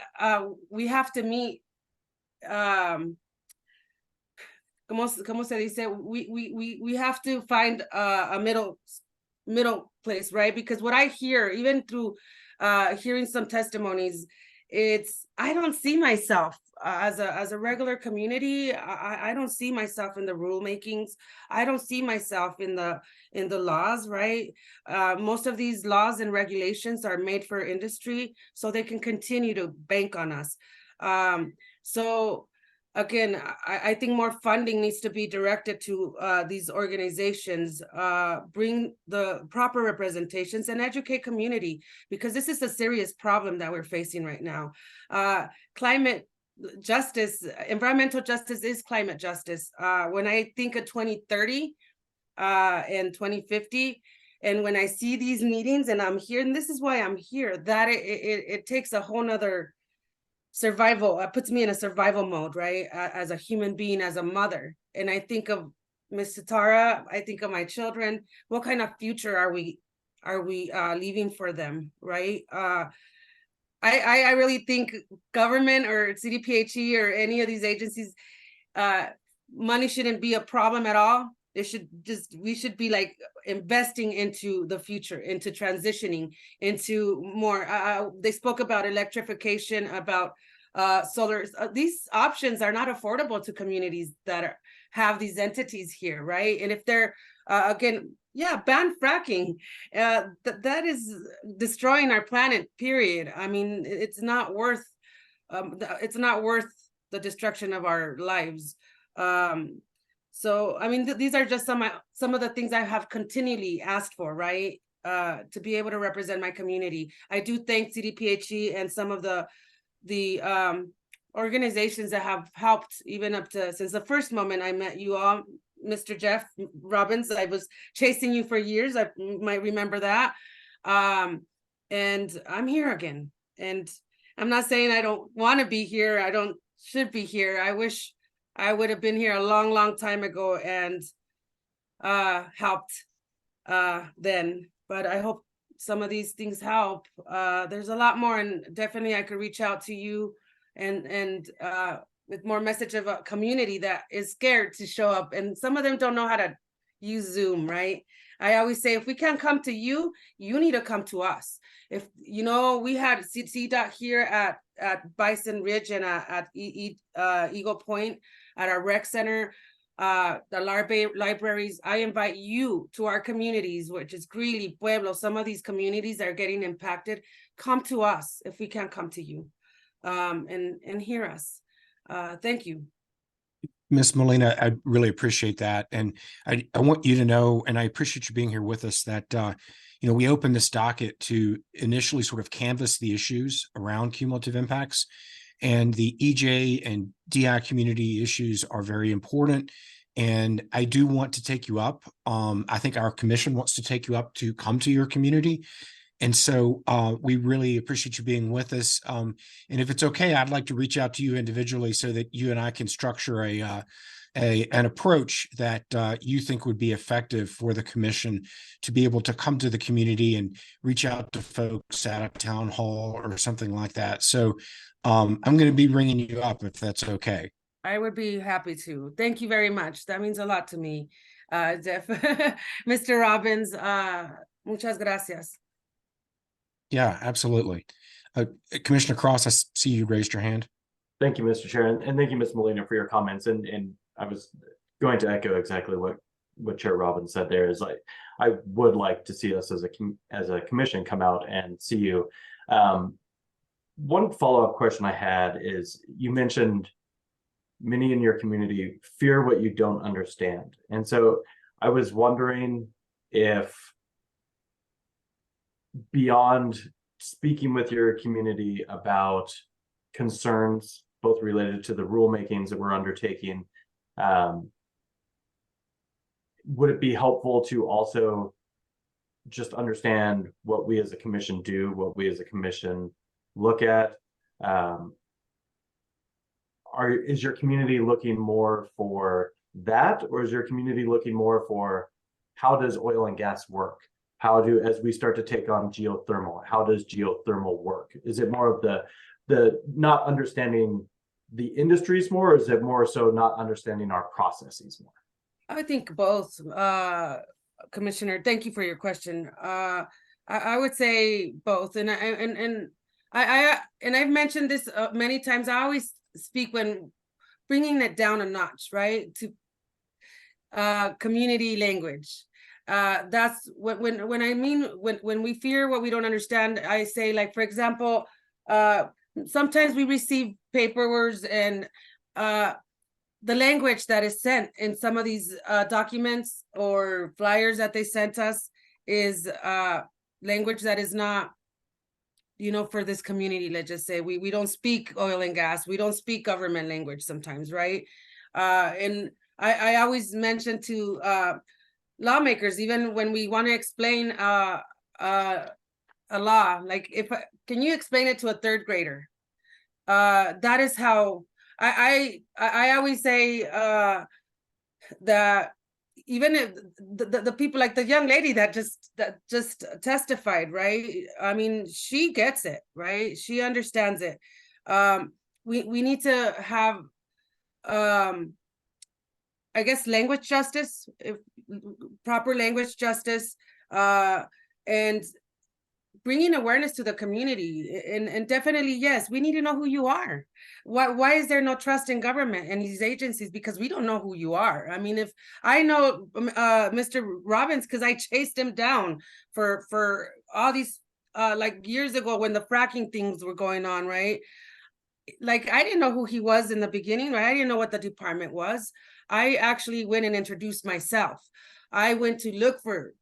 we have to meet, como se dice, we have to find a middle place, right? Because what I hear, even through hearing some testimonies, I don't see myself as a regular community. I don't see myself in the rulemakings. I don't see myself in the laws, right? Most of these laws and regulations are made for industry so they can continue to bank on us. So again, I think more funding needs to be directed to these organizations, bring the proper representations and educate community, because this is a serious problem that we're facing right now. Climate justice, environmental justice is climate justice. When I think of 2030 and 2050, and when I see these meetings and I'm here, and this is why I'm here, that it takes a whole nother survival, puts me in a survival mode, right? As a human being, as a mother. And I think of Miss Satara, I think of my children. What kind of future are we leaving for them, right? I really think government or CDPHE or any of these agencies, money shouldn't be a problem at all. We should be like investing into the future, into transitioning into more, they spoke about electrification, about solar. These options are not affordable to communities that have these entities here, right? And if they're, again, ban fracking, that is destroying our planet, period. I mean, it's not worth the destruction of our lives. So, I mean, these are just some of the things I have continually asked for, right? To be able to represent my community. I do thank CDPHE and some of the organizations that have helped even up to since the first moment I met you all, Mr. Jeff Robbins. I was chasing you for years. I might remember that. And I'm here again. And I'm not saying I don't want to be here. I don't should be here. I wish I would have been here a long, long time ago and helped then. But I hope some of these things help. There's a lot more, and definitely I could reach out to you and with more message of a community that is scared to show up. And some of them don't know how to use Zoom, right? I always say, if we can't come to you, you need to come to us. If, you know, we had CDOT here at Bison Ridge and at Eagle Point, at our rec center, the libraries. I invite you to our communities, which is Greeley, Pueblo. Some of these communities are getting impacted. Come to us if we can't come to you, and hear us. Thank you. Ms. Molina, I really appreciate that. And I want you to know, and I appreciate you being here with us, that, you know, we opened this docket to initially sort of canvass the issues around cumulative impacts. And the EJ and DI community issues are very important. And I do want to take you up. I think our commission wants to take you up to come to your community. And so we really appreciate you being with us. And if it's okay, I'd like to reach out to you individually so that you and I can structure an approach that you think would be effective for the commission to be able to come to the community and reach out to folks at a town hall or something like that. So I'm going to be ringing you up if that's okay. I would be happy to. Thank you very much. That means a lot to me, Jeff. Mr. Robbins, muchas gracias. Yeah, absolutely. Commissioner Cross, I see you raised your hand. Thank you, Mr. Chair, and thank you, Ms. Molina, for your comments. And I was going to echo exactly what Chair Robbins said there. Is like, I would like to see us as a commission come out and see you. One follow-up question I had is, you mentioned many in your community fear what you don't understand. And so I was wondering if, beyond speaking with your community about concerns, both related to the rulemakings that we're undertaking, would it be helpful to also just understand what we as a commission do, what we as a commission look at? Is your community looking more for that, or is your community looking more for how does oil and gas work? As we start to take on geothermal, how does geothermal work? Is it more of the not understanding the industries more, or is it more so not understanding our processes more? I think both. Commissioner, thank you for your question. I would say both, and I've mentioned this many times. I always speak when bringing it down a notch, right, to community language. That's when I mean when we fear what we don't understand. I say, like, for example, sometimes we receive paperwork and the language that is sent in some of these documents or flyers that they sent us is language that is not, you know, for this community. Let's just say we don't speak oil and gas. We don't speak government language sometimes, right? And I always mention to lawmakers, even when we want to explain a law, like, can you explain it to a third grader? That is how I always say that even if the people, like the young lady that just testified, right? I mean, she gets it, right? She understands it. We need to have I guess language justice, proper language justice, and bringing awareness to the community. And definitely, yes, we need to know who you are. Why is there no trust in government and these agencies? Because we don't know who you are. I mean, if I know Mr. Robbins, because I chased him down for all these like years ago when the fracking things were going on, right? Like, I didn't know who he was in the beginning, right? I didn't know what the department was. I actually went and introduced myself. I went to look for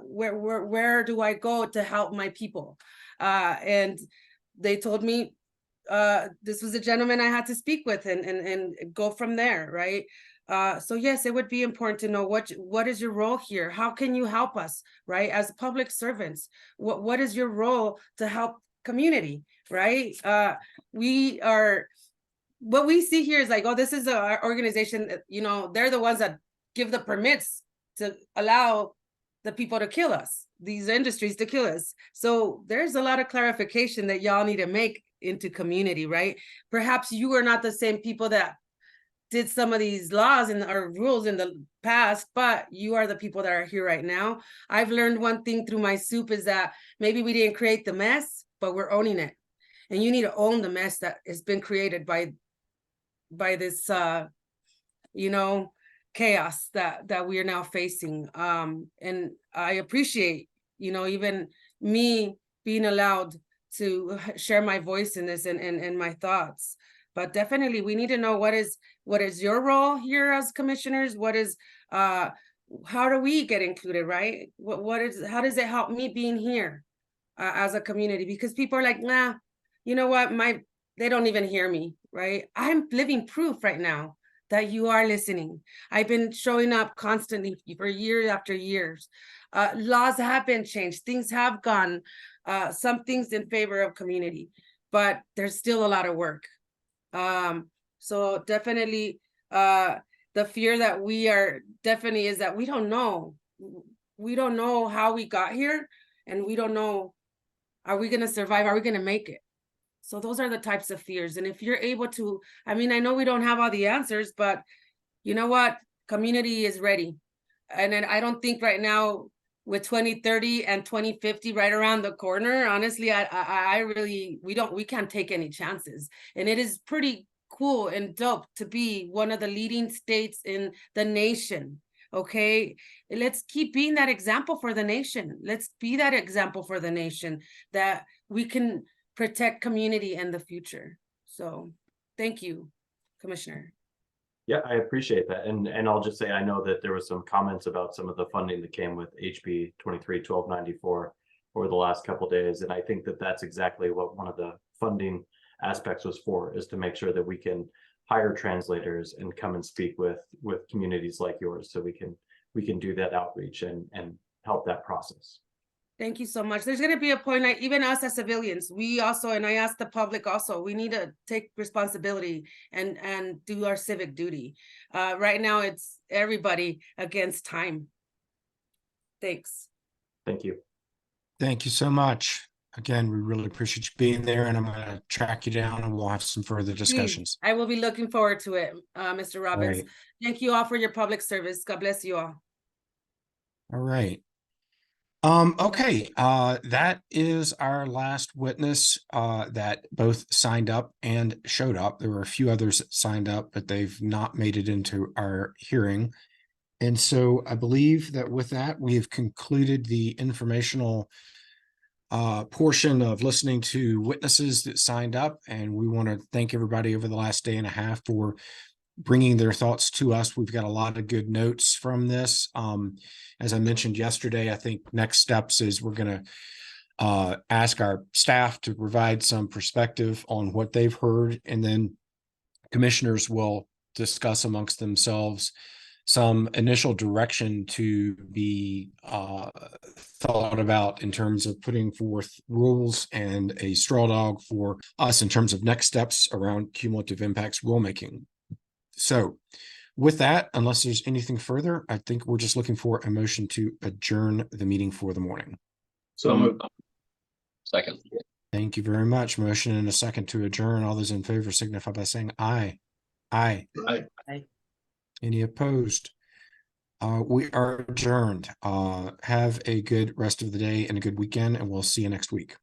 where do I go to help my people? And they told me this was a gentleman I had to speak with and go from there, right? So yes, it would be important to know what is your role here? How can you help us, right? As public servants, what is your role to help community, right? We are, what we see here is like, oh, this is our organization, you know, they're the ones that give the permits to allow the people to kill us, these industries to kill us. So there's a lot of clarification that y'all need to make into community, right? Perhaps you are not the same people that did some of these laws and or rules in the past, but you are the people that are here right now. I've learned one thing through my soup is that maybe we didn't create the mess, but we're owning it. And you need to own the mess that has been created by this you know, chaos that we are now facing. And I appreciate, you know, even me being allowed to share my voice in this and my thoughts. But definitely we need to know what is your role here as commissioners? What is how do we get included, right? How does it help me being here as a community? Because people are like, nah, you know what, they don't even hear me, right? I'm living proof right now that you are listening. I've been showing up constantly for years after years. Laws have been changed. Things have gone, some things in favor of community, but there's still a lot of work. So definitely, the fear that we are definitely is that we don't know. We don't know how we got here, and we don't know, are we gonna survive? Are we gonna make it? So those are the types of fears. And if you're able to, I mean, I know we don't have all the answers, but you know what? Community is ready. And then I don't think right now with 2030 and 2050 right around the corner, honestly, I really, we can't take any chances. And it is pretty cool and dope to be one of the leading states in the nation. Okay, let's keep being that example for the nation. Let's be that example for the nation that we can protect community in the future. So thank you, Commissioner. Yeah, I appreciate that. And I'll just say, I know that there was some comments about some of the funding that came with HB 23-1294 over the last couple of days. And I think that that's exactly what one of the funding aspects was for, is to make sure that we can hire translators and come and speak with communities like yours, so we can do that outreach and help that process. Thank you so much. There's going to be a point, like, even us as civilians, we also, and I ask the public also, we need to take responsibility and do our civic duty. Right now, it's everybody against time. Thanks. Thank you. Thank you so much. Again, we really appreciate you being there, and I'm going to track you down and we'll have some further discussions. I will be looking forward to it, Mr. Robbins. Right. Thank you all for your public service. God bless you all. All right. Okay, that is our last witness that both signed up and showed up. There were a few others that signed up, but they've not made it into our hearing. And so I believe that with that, we have concluded the informational portion of listening to witnesses that signed up. And we want to thank everybody over the last day and a half for bringing their thoughts to us. We've got a lot of good notes from this. As I mentioned yesterday, I think next steps is we're going to ask our staff to provide some perspective on what they've heard, and then commissioners will discuss amongst themselves some initial direction to be thought about in terms of putting forth rules and a straw dog for us in terms of next steps around cumulative impacts rulemaking. So with that, unless there's anything further, I think we're just looking for a motion to adjourn the meeting for the morning. So Second. Thank you very much. Motion and a second to adjourn. All those in favor signify by saying aye. Aye. Aye. Any opposed? We are adjourned. Have a good rest of the day and a good weekend, and we'll see you next week.